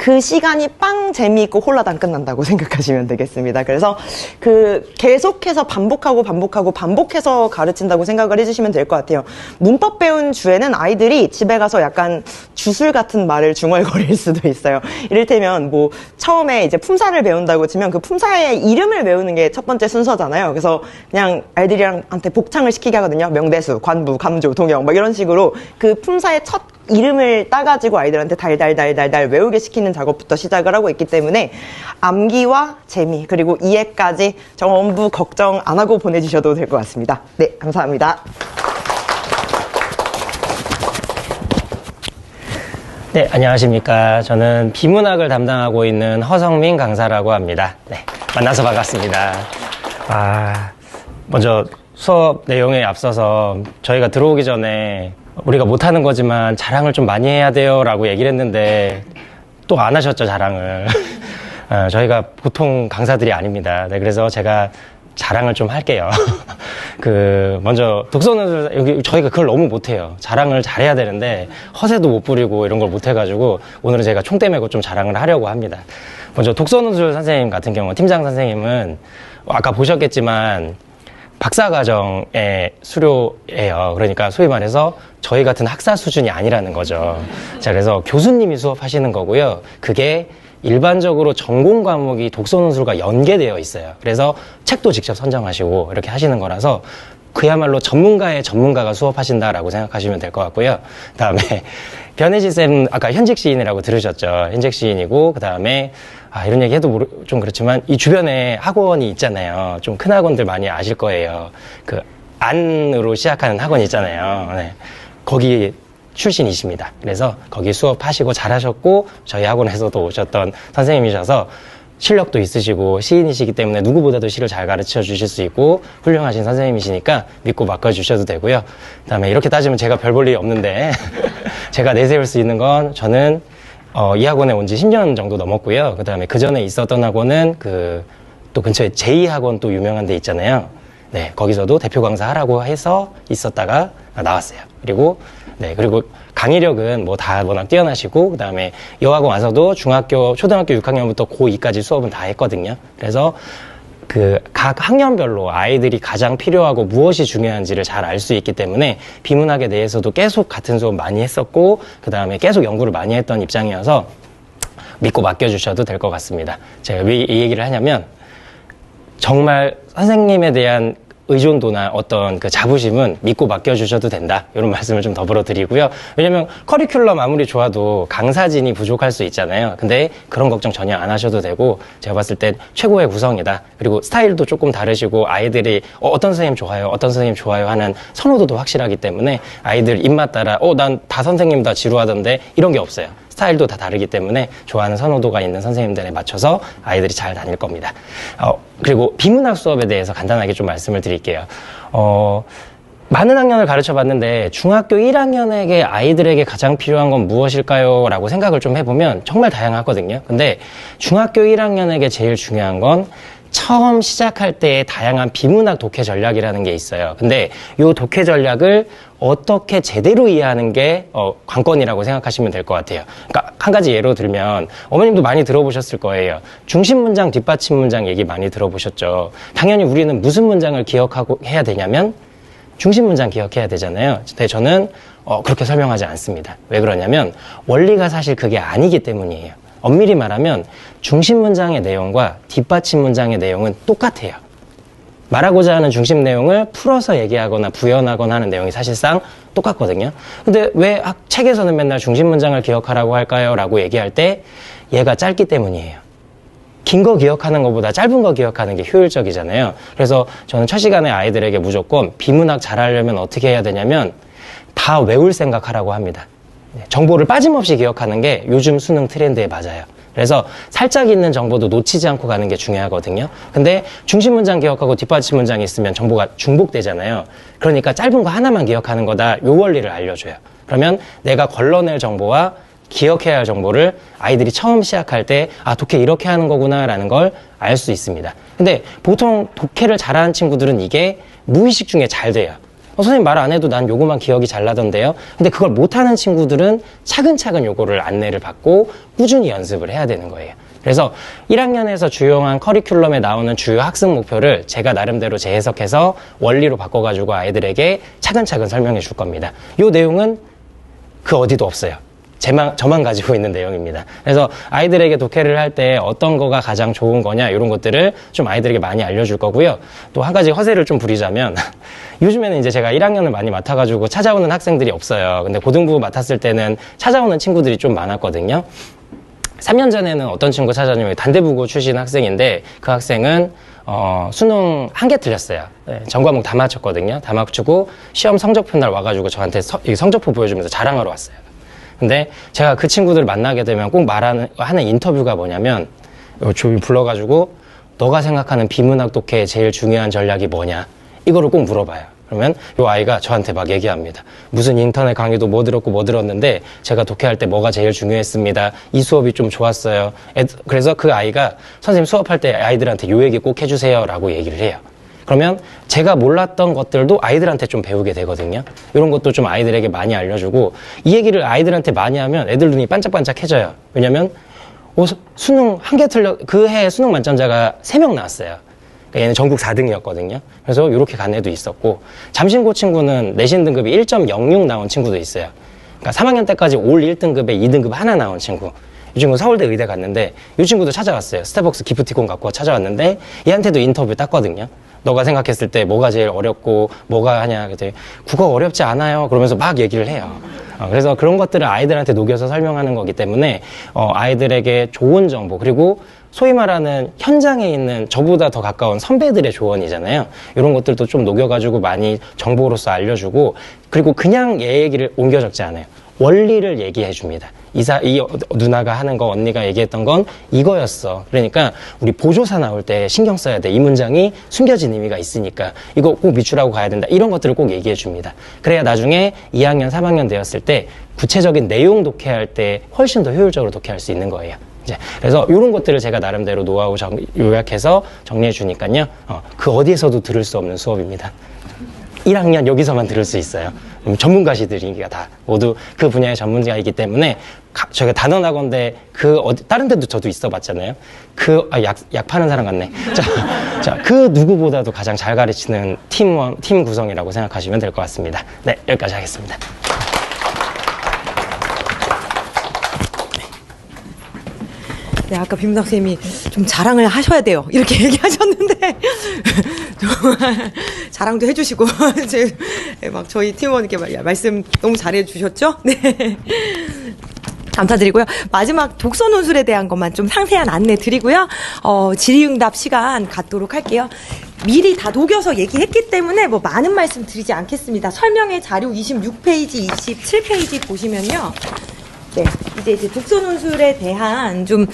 그 시간이 빵 재미있고 홀라당 끝난다고 생각하시면 되겠습니다. 그래서 계속해서 반복해서 가르친다고 생각을 해주시면 될 것 같아요. 문법 배운 주에는 아이들이 집에 가서 약간 주술 같은 말을 중얼거릴 수도 있어요. 이를테면 뭐 처음에 이제 품사를 배운다고 치면 그 품사의 이름을 외우는 게 첫 번째 순서잖아요. 그래서 그냥 아이들한테 복창을 시키게 하거든요. 명대수, 관부, 감조, 동영 막 이런 식으로 그 품사의 첫 이름을 따가지고 아이들한테 달달달달달 외우게 시키는 작업부터 시작을 하고 있기 때문에 암기와 재미 그리고 이해까지 전부 걱정 안 하고 보내주셔도 될 것 같습니다. 네, 감사합니다. 네, 안녕하십니까. 저는 비문학을 담당하고 있는 허성민 강사라고 합니다. 네, 만나서 반갑습니다. 먼저 수업 내용에 앞서서 저희가 들어오기 전에 우리가 못하는 거지만 자랑을 좀 많이 해야 돼요 라고 얘기를 했는데 또 안 하셨죠, 자랑을. 저희가 보통 강사들이 아닙니다. 네, 그래서 제가 자랑을 좀 할게요. 먼저 독서는 여기 저희가 그걸 너무 못해요. 자랑을 잘해야 되는데 허세도 못 부리고 이런 걸 못해가지고 오늘은 제가 총대 메고 좀 자랑을 하려고 합니다. 먼저 독서노술 선생님 같은 경우 팀장 선생님은 아까 보셨겠지만 박사과정의 수료예요. 그러니까 소위 말해서 저희 같은 학사 수준이 아니라는 거죠. 자, 그래서 교수님이 수업하시는 거고요. 그게 일반적으로 전공 과목이 독서논술과 연계되어 있어요. 그래서 책도 직접 선정하시고 이렇게 하시는 거라서 그야말로 전문가의 전문가가 수업하신다라고 생각하시면 될 것 같고요. 그 다음에 변혜지 쌤 아까 현직 시인이라고 들으셨죠. 현직 시인이고 그 다음에 이런 얘기 해도 좀 그렇지만 이 주변에 학원이 있잖아요. 좀 큰 학원들 많이 아실 거예요. 안으로 시작하는 학원 있잖아요. 네. 거기 출신이십니다. 그래서 거기 수업하시고 잘하셨고 저희 학원에서도 오셨던 선생님이셔서 실력도 있으시고 시인이시기 때문에 누구보다도 시를 잘 가르쳐 주실 수 있고 훌륭하신 선생님이시니까 믿고 맡겨주셔도 되고요. 그 다음에 이렇게 따지면 제가 별 볼 일이 없는데 제가 내세울 수 있는 건 저는 이 학원에 온 지 10년 정도 넘었고요. 그 다음에 그 전에 있었던 학원은 또 근처에 제2학원 또 유명한 데 있잖아요. 네, 거기서도 대표 강사 하라고 해서 있었다가 나왔어요. 그리고 강의력은 뭐 다 워낙 뛰어나시고, 그 다음에 여학원 와서도 초등학교 6학년부터 고2까지 수업은 다 했거든요. 그래서 각 학년별로 아이들이 가장 필요하고 무엇이 중요한지를 잘 알 수 있기 때문에 비문학에 대해서도 계속 같은 수업 많이 했었고, 그 다음에 계속 연구를 많이 했던 입장이어서 믿고 맡겨주셔도 될 것 같습니다. 제가 왜 이 얘기를 하냐면, 정말 선생님에 대한 의존도나 어떤 자부심은 믿고 맡겨주셔도 된다. 이런 말씀을 좀 더불어 드리고요. 왜냐면 커리큘럼 아무리 좋아도 강사진이 부족할 수 있잖아요. 근데 그런 걱정 전혀 안 하셔도 되고, 제가 봤을 땐 최고의 구성이다. 그리고 스타일도 조금 다르시고, 아이들이 어떤 선생님 좋아요, 어떤 선생님 좋아요 하는 선호도도 확실하기 때문에 아이들 입맛 따라 난 다 선생님 다 지루하던데 이런 게 없어요. 스타일도 다 다르기 때문에 좋아하는 선호도가 있는 선생님들에 맞춰서 아이들이 잘 다닐 겁니다. 그리고 비문학 수업에 대해서 간단하게 좀 말씀을 드릴게요. 많은 학년을 가르쳐 봤는데 중학교 1학년에게 아이들에게 가장 필요한 건 무엇일까요? 라고 생각을 좀 해보면 정말 다양하거든요. 근데 중학교 1학년에게 제일 중요한 건 처음 시작할 때의 다양한 비문학 독해 전략이라는 게 있어요. 근데 이 독해 전략을 어떻게 제대로 이해하는 게 관건이라고 생각하시면 될 것 같아요. 그러니까 한 가지 예로 들면 어머님도 많이 들어보셨을 거예요. 중심 문장, 뒷받침 문장 얘기 많이 들어보셨죠. 당연히 우리는 무슨 문장을 기억하고 해야 되냐면 중심 문장 기억해야 되잖아요. 근데 저는 그렇게 설명하지 않습니다. 왜 그러냐면 원리가 사실 그게 아니기 때문이에요. 엄밀히 말하면 중심 문장의 내용과 뒷받침 문장의 내용은 똑같아요. 말하고자 하는 중심 내용을 풀어서 얘기하거나 부연하거나 하는 내용이 사실상 똑같거든요. 근데 왜 책에서는 맨날 중심 문장을 기억하라고 할까요? 라고 얘기할 때 얘가 짧기 때문이에요. 긴 거 기억하는 것보다 짧은 거 기억하는 게 효율적이잖아요. 그래서 저는 첫 시간에 아이들에게 무조건 비문학 잘하려면 어떻게 해야 되냐면 다 외울 생각하라고 합니다. 정보를 빠짐없이 기억하는 게 요즘 수능 트렌드에 맞아요. 그래서 살짝 있는 정보도 놓치지 않고 가는 게 중요하거든요. 근데 중심 문장 기억하고 뒷받침 문장이 있으면 정보가 중복되잖아요. 그러니까 짧은 거 하나만 기억하는 거다. 요 원리를 알려줘요. 그러면 내가 걸러낼 정보와 기억해야 할 정보를 아이들이 처음 시작할 때 독해 이렇게 하는 거구나 라는 걸 알 수 있습니다. 근데 보통 독해를 잘하는 친구들은 이게 무의식 중에 잘 돼요. 선생님 말 안 해도 난 요거만 기억이 잘 나던데요. 근데 그걸 못하는 친구들은 차근차근 요거를 안내를 받고 꾸준히 연습을 해야 되는 거예요. 그래서 1학년에서 주요한 커리큘럼에 나오는 주요 학습 목표를 제가 나름대로 재해석해서 원리로 바꿔가지고 아이들에게 차근차근 설명해 줄 겁니다. 요 내용은 그 어디도 없어요. 저만 가지고 있는 내용입니다. 그래서 아이들에게 독해를 할 때 어떤 거가 가장 좋은 거냐 이런 것들을 좀 아이들에게 많이 알려줄 거고요. 또 한 가지 허세를 좀 부리자면 요즘에는 이제 제가 1학년을 많이 맡아가지고 찾아오는 학생들이 없어요. 근데 고등부 맡았을 때는 찾아오는 친구들이 좀 많았거든요. 3년 전에는 어떤 친구 찾아오냐면 단대부고 출신 학생인데 그 학생은 수능 한 개 틀렸어요. 네, 전 과목 다 맞췄거든요. 다 맞추고 시험 성적표 날 와가지고 저한테 성적표 보여주면서 자랑하러 왔어요. 근데 제가 그 친구들 만나게 되면 꼭 하는 인터뷰가 뭐냐면 조용히 불러가지고 너가 생각하는 비문학 독해의 제일 중요한 전략이 뭐냐 이거를 꼭 물어봐요. 그러면 요 아이가 저한테 막 얘기합니다. 무슨 인터넷 강의도 뭐 들었는데 제가 독해할 때 뭐가 제일 중요했습니다. 이 수업이 좀 좋았어요. 그래서 그 아이가 선생님 수업할 때 아이들한테 요 얘기 꼭 해주세요 라고 얘기를 해요. 그러면 제가 몰랐던 것들도 아이들한테 좀 배우게 되거든요. 이런 것도 좀 아이들에게 많이 알려주고 이 얘기를 아이들한테 많이 하면 애들 눈이 반짝반짝해져요. 왜냐면 수능 한 개 그 해 수능 만점자가 3명 나왔어요. 얘는 전국 4등이었거든요. 그래서 이렇게 간 애도 있었고 잠실고 친구는 내신 등급이 1.06 나온 친구도 있어요. 그러니까 3학년 때까지 올 1등급에 2등급 하나 나온 친구. 이 친구 서울대 의대 갔는데 이 친구도 찾아왔어요. 스타벅스 기프티콘 갖고 찾아왔는데 얘한테도 인터뷰 땄거든요. 너가 생각했을 때 뭐가 제일 어렵고 뭐가 하냐 그랬더니 국어 어렵지 않아요. 그러면서 막 얘기를 해요. 그래서 그런 것들을 아이들한테 녹여서 설명하는 거기 때문에 아이들에게 좋은 정보 그리고 소위 말하는 현장에 있는 저보다 더 가까운 선배들의 조언이잖아요. 이런 것들도 좀 녹여가지고 많이 정보로서 알려주고 그리고 그냥 얘 얘기를 옮겨 적지 않아요. 원리를 얘기해 줍니다. 이 누나가 하는 거 언니가 얘기했던 건 이거였어. 그러니까 우리 보조사 나올 때 신경 써야 돼. 이 문장이 숨겨진 의미가 있으니까 이거 꼭 밑줄하고 가야 된다. 이런 것들을 꼭 얘기해 줍니다. 그래야 나중에 2학년, 3학년 되었을 때 구체적인 내용 독해할 때 훨씬 더 효율적으로 독해할 수 있는 거예요. 이제 그래서 이런 것들을 제가 나름대로 노하우 요약해서 정리해 주니까요. 그 어디에서도 들을 수 없는 수업입니다. 1학년 여기서만 들을 수 있어요. 전문가시들이니까 다 모두 그 분야의 전문가이기 때문에 저희가 단원학원데 다른 데도 저도 있어 봤잖아요. 약 파는 사람 같네. 자, 그 누구보다도 가장 잘 가르치는 팀 구성이라고 생각하시면 될 것 같습니다. 네, 여기까지 하겠습니다. 네, 아까 김문학 쌤이 좀 자랑을 하셔야 돼요. 이렇게 얘기하셨는데 정말 자랑도 해주시고 막 저희 팀원께 말씀 너무 잘해주셨죠? 네. 감사드리고요. 마지막 독서 논술에 대한 것만 좀 상세한 안내 드리고요. 질의응답 시간 갖도록 할게요. 미리 다 녹여서 얘기했기 때문에 뭐 많은 말씀 드리지 않겠습니다. 설명의 자료 26페이지, 27페이지 보시면요. 네, 이제 독서 논술에 대한 좀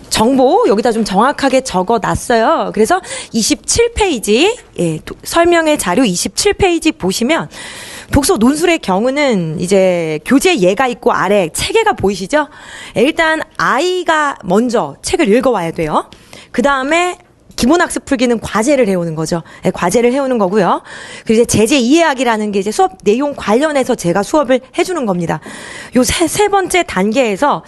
정보 여기다 좀 정확하게 적어놨어요. 그래서 27페이지, 설명의 자료 27페이지 보시면 독서 논술의 경우는 이제 교재 예가 있고 아래 체계가 보이시죠? 일단 아이가 먼저 책을 읽어와야 돼요. 그 다음에 기본학습 풀기는 과제를 해오는 거죠. 네, 과제를 해오는 거고요. 그리고 이제 제재 이해하기라는 게 이제 수업 내용 관련해서 제가 수업을 해주는 겁니다. 요 세 번째 단계에서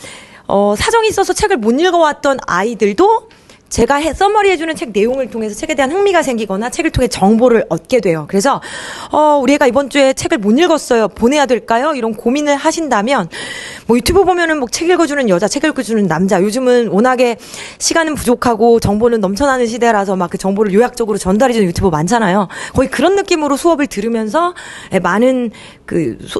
사정이 있어서 책을 못 읽어왔던 아이들도 제가 서머리 해주는 책 내용을 통해서 책에 대한 흥미가 생기거나 책을 통해 정보를 얻게 돼요. 그래서 우리 애가 이번 주에 책을 못 읽었어요. 보내야 될까요? 이런 고민을 하신다면 뭐 유튜브 보면은 뭐 책 읽어주는 여자, 책 읽어주는 남자. 요즘은 워낙에 시간은 부족하고 정보는 넘쳐나는 시대라서 막 그 정보를 요약적으로 전달해주는 유튜버 많잖아요. 거의 그런 느낌으로 수업을 들으면서 많은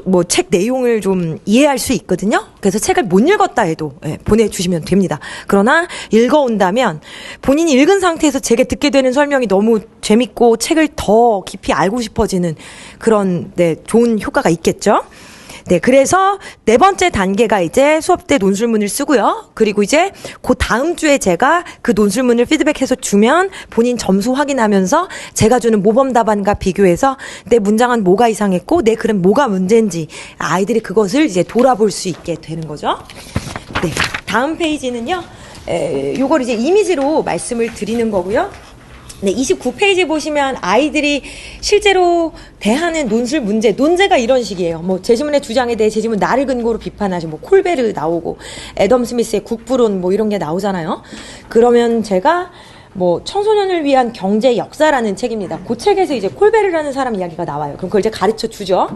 뭐 책 내용을 좀 이해할 수 있거든요. 그래서 책을 못 읽었다 해도 보내주시면 됩니다. 그러나 읽어온다면 본인이 읽은 상태에서 제게 듣게 되는 설명이 너무 재밌고 책을 더 깊이 알고 싶어지는 그런 좋은 효과가 있겠죠. 네, 그래서 네 번째 단계가 이제 수업 때 논술문을 쓰고요. 그리고 이제 그 다음 주에 제가 그 논술문을 피드백해서 주면 본인 점수 확인하면서 제가 주는 모범 답안과 비교해서 내 문장은 뭐가 이상했고 내 글은 뭐가 문제인지 아이들이 그것을 이제 돌아볼 수 있게 되는 거죠. 네, 다음 페이지는요. 요걸 이제 이미지로 말씀을 드리는 거고요. 네, 29페이지 보시면 아이들이 실제로 대하는 논술 논제가 이런 식이에요. 뭐 제시문의 주장에 대해 제시문 나를 근거로 비판하시, 뭐 콜베르 나오고 애덤 스미스의 국부론 뭐 이런 게 나오잖아요. 그러면 제가 뭐 청소년을 위한 경제 역사라는 책입니다. 그 책에서 이제 콜베르라는 사람 이야기가 나와요. 그럼 그걸 이제 가르쳐 주죠.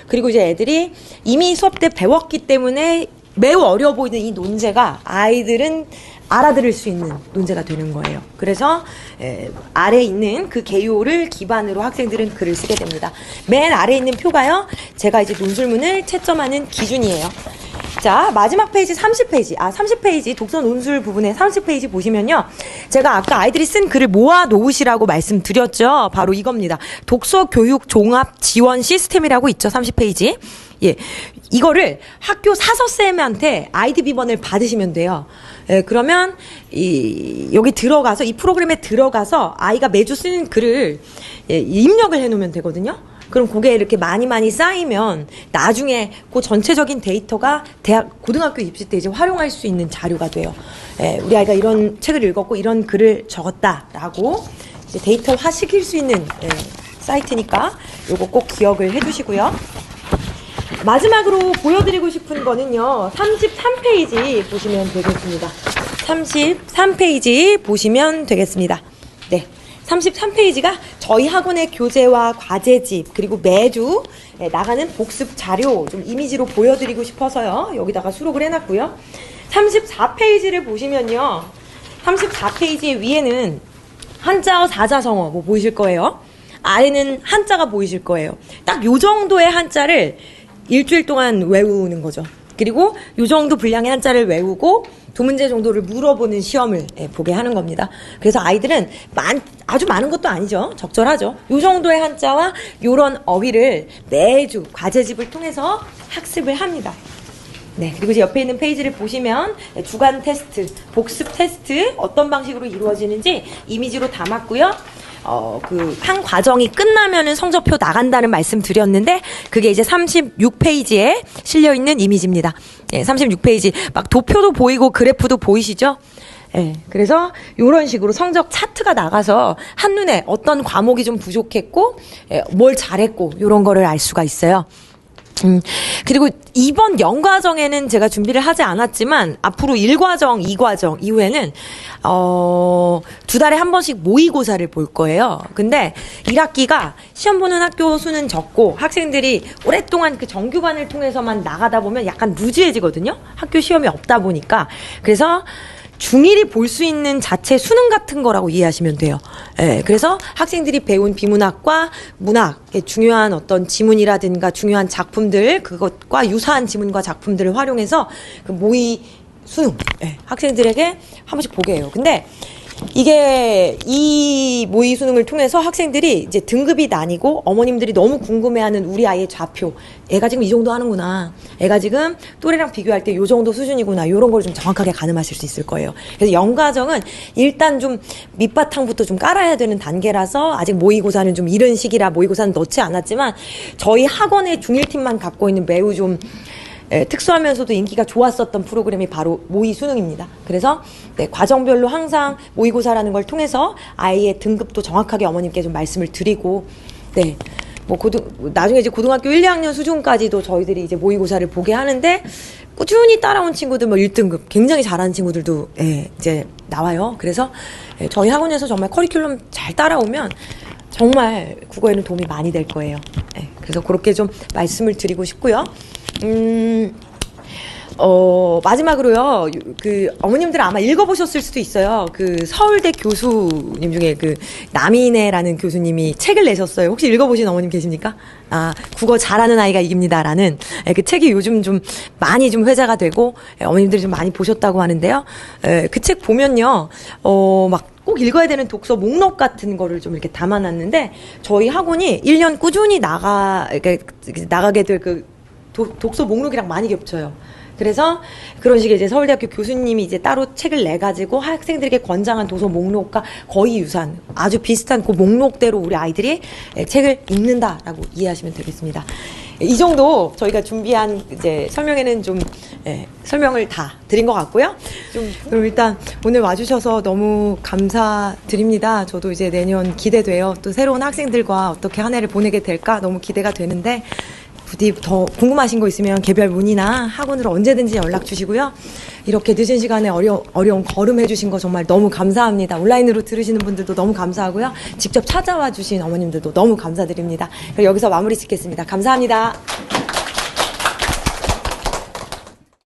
그리고 이제 애들이 이미 수업 때 배웠기 때문에 매우 어려워 보이는 이 논제가 아이들은 알아들을 수 있는 논제가 되는 거예요. 그래서 아래에 있는 그 개요를 기반으로 학생들은 글을 쓰게 됩니다. 맨 아래에 있는 표가요, 제가 이제 논술문을 채점하는 기준이에요. 자, 마지막 페이지 30페이지. 30페이지 독서 논술 부분에 30페이지 보시면요. 제가 아까 아이들이 쓴 글을 모아 놓으시라고 말씀드렸죠. 바로 이겁니다. 독서 교육 종합 지원 시스템이라고 있죠. 30페이지. 예. 이거를 학교 사서쌤한테 아이디 비번을 받으시면 돼요. 예, 그러면 여기 들어가서 이 프로그램에 들어가서 아이가 매주 쓰는 글을 입력을 해 놓으면 되거든요. 그럼 그게 이렇게 많이 쌓이면 나중에 그 전체적인 데이터가 고등학교 입시 때 이제 활용할 수 있는 자료가 돼요. 예, 우리 아이가 이런 책을 읽었고 이런 글을 적었다라고 이제 데이터화 시킬 수 있는 사이트니까 요거 꼭 기억을 해두시고요. 마지막으로 보여드리고 싶은 거는요, 33페이지 보시면 되겠습니다. 33페이지 보시면 되겠습니다. 네. 33페이지가 저희 학원의 교재와 과제집, 그리고 매주 나가는 복습 자료 좀 이미지로 보여드리고 싶어서요. 여기다가 수록을 해놨고요. 34페이지를 보시면요. 34페이지 위에는 한자어, 사자성어 뭐 보이실 거예요. 아래는 한자가 보이실 거예요. 딱 요 정도의 한자를 일주일 동안 외우는 거죠. 그리고 요 정도 분량의 한자를 외우고 두 문제 정도를 물어보는 시험을 보게 하는 겁니다. 그래서 아이들은 아주 많은 것도 아니죠. 적절하죠. 요 정도의 한자와 요런 어휘를 매주 과제집을 통해서 학습을 합니다. 네, 그리고 이제 옆에 있는 페이지를 보시면 주간 테스트, 복습 테스트 어떤 방식으로 이루어지는지 이미지로 담았고요. 한 과정이 끝나면은 성적표 나간다는 말씀 드렸는데, 그게 이제 36페이지에 실려있는 이미지입니다. 예, 36페이지. 막 도표도 보이고 그래프도 보이시죠? 예, 그래서 요런 식으로 성적 차트가 나가서 한눈에 어떤 과목이 좀 부족했고, 뭘 잘했고, 요런 거를 알 수가 있어요. 그리고 이번 연과정에는 제가 준비를 하지 않았지만 앞으로 1과정, 2과정 이후에는 2달에 한 번씩 모의고사를 볼 거예요. 근데 1학기가 시험 보는 학교 수는 적고 학생들이 오랫동안 그 정규관을 통해서만 나가다 보면 약간 루즈해지거든요. 학교 시험이 없다 보니까. 그래서 중1이 볼 수 있는 자체 수능 같은 거라고 이해하시면 돼요. 예, 그래서 학생들이 배운 비문학과 문학, 중요한 어떤 지문이라든가 중요한 작품들, 그것과 유사한 지문과 작품들을 활용해서 그 모의 수능, 학생들에게 한 번씩 보게 해요. 근데 이게 이 모의 수능을 통해서 학생들이 이제 등급이 나뉘고 어머님들이 너무 궁금해하는 우리 아이의 좌표, 애가 지금 이 정도 하는구나, 애가 지금 또래랑 비교할 때 이 정도 수준이구나, 이런 걸 좀 정확하게 가늠하실 수 있을 거예요. 그래서 연과정은 일단 좀 밑바탕부터 좀 깔아야 되는 단계라서 아직 모의고사는 좀 이른 시기라 모의고사는 넣지 않았지만 저희 학원의 중1팀만 갖고 있는 매우 좀 특수하면서도 인기가 좋았었던 프로그램이 바로 모의 수능입니다. 그래서 과정별로 항상 모의고사라는 걸 통해서 아이의 등급도 정확하게 어머님께 좀 말씀을 드리고, 뭐 나중에 이제 고등학교 1, 2학년 수준까지도 저희들이 이제 모의고사를 보게 하는데, 꾸준히 따라온 친구들, 뭐 1등급 굉장히 잘하는 친구들도 이제 나와요. 그래서 저희 학원에서 정말 커리큘럼 잘 따라오면 정말 국어에는 도움이 많이 될 거예요. 그래서 그렇게 좀 말씀을 드리고 싶고요. 마지막으로요, 어머님들 아마 읽어보셨을 수도 있어요. 서울대 교수님 중에 남인애라는 교수님이 책을 내셨어요. 혹시 읽어보신 어머님 계십니까? 국어 잘하는 아이가 이깁니다라는 그 책이 요즘 좀 많이 좀 회자가 되고, 어머님들이 좀 많이 보셨다고 하는데요. 그 책 보면요, 꼭 읽어야 되는 독서 목록 같은 거를 좀 이렇게 담아놨는데, 저희 학원이 1년 꾸준히 나가게 될 독서 목록이랑 많이 겹쳐요. 그래서 그런 식의 이제 서울대학교 교수님이 이제 따로 책을 내가지고 학생들에게 권장한 도서 목록과 거의 유사한 아주 비슷한 그 목록대로 우리 아이들이 책을 읽는다라고 이해하시면 되겠습니다. 이 정도 저희가 준비한 이제 설명에는 좀 설명을 다 드린 것 같고요. 그럼 일단 오늘 와주셔서 너무 감사드립니다. 저도 이제 내년 기대돼요. 또 새로운 학생들과 어떻게 한 해를 보내게 될까 너무 기대가 되는데 부디 더 궁금하신 거 있으면 개별 문의나 학원으로 언제든지 연락 주시고요. 이렇게 늦은 시간에 어려운 걸음 해주신 거 정말 너무 감사합니다. 온라인으로 들으시는 분들도 너무 감사하고요. 직접 찾아와 주신 어머님들도 너무 감사드립니다. 그럼 여기서 마무리 짓겠습니다. 감사합니다.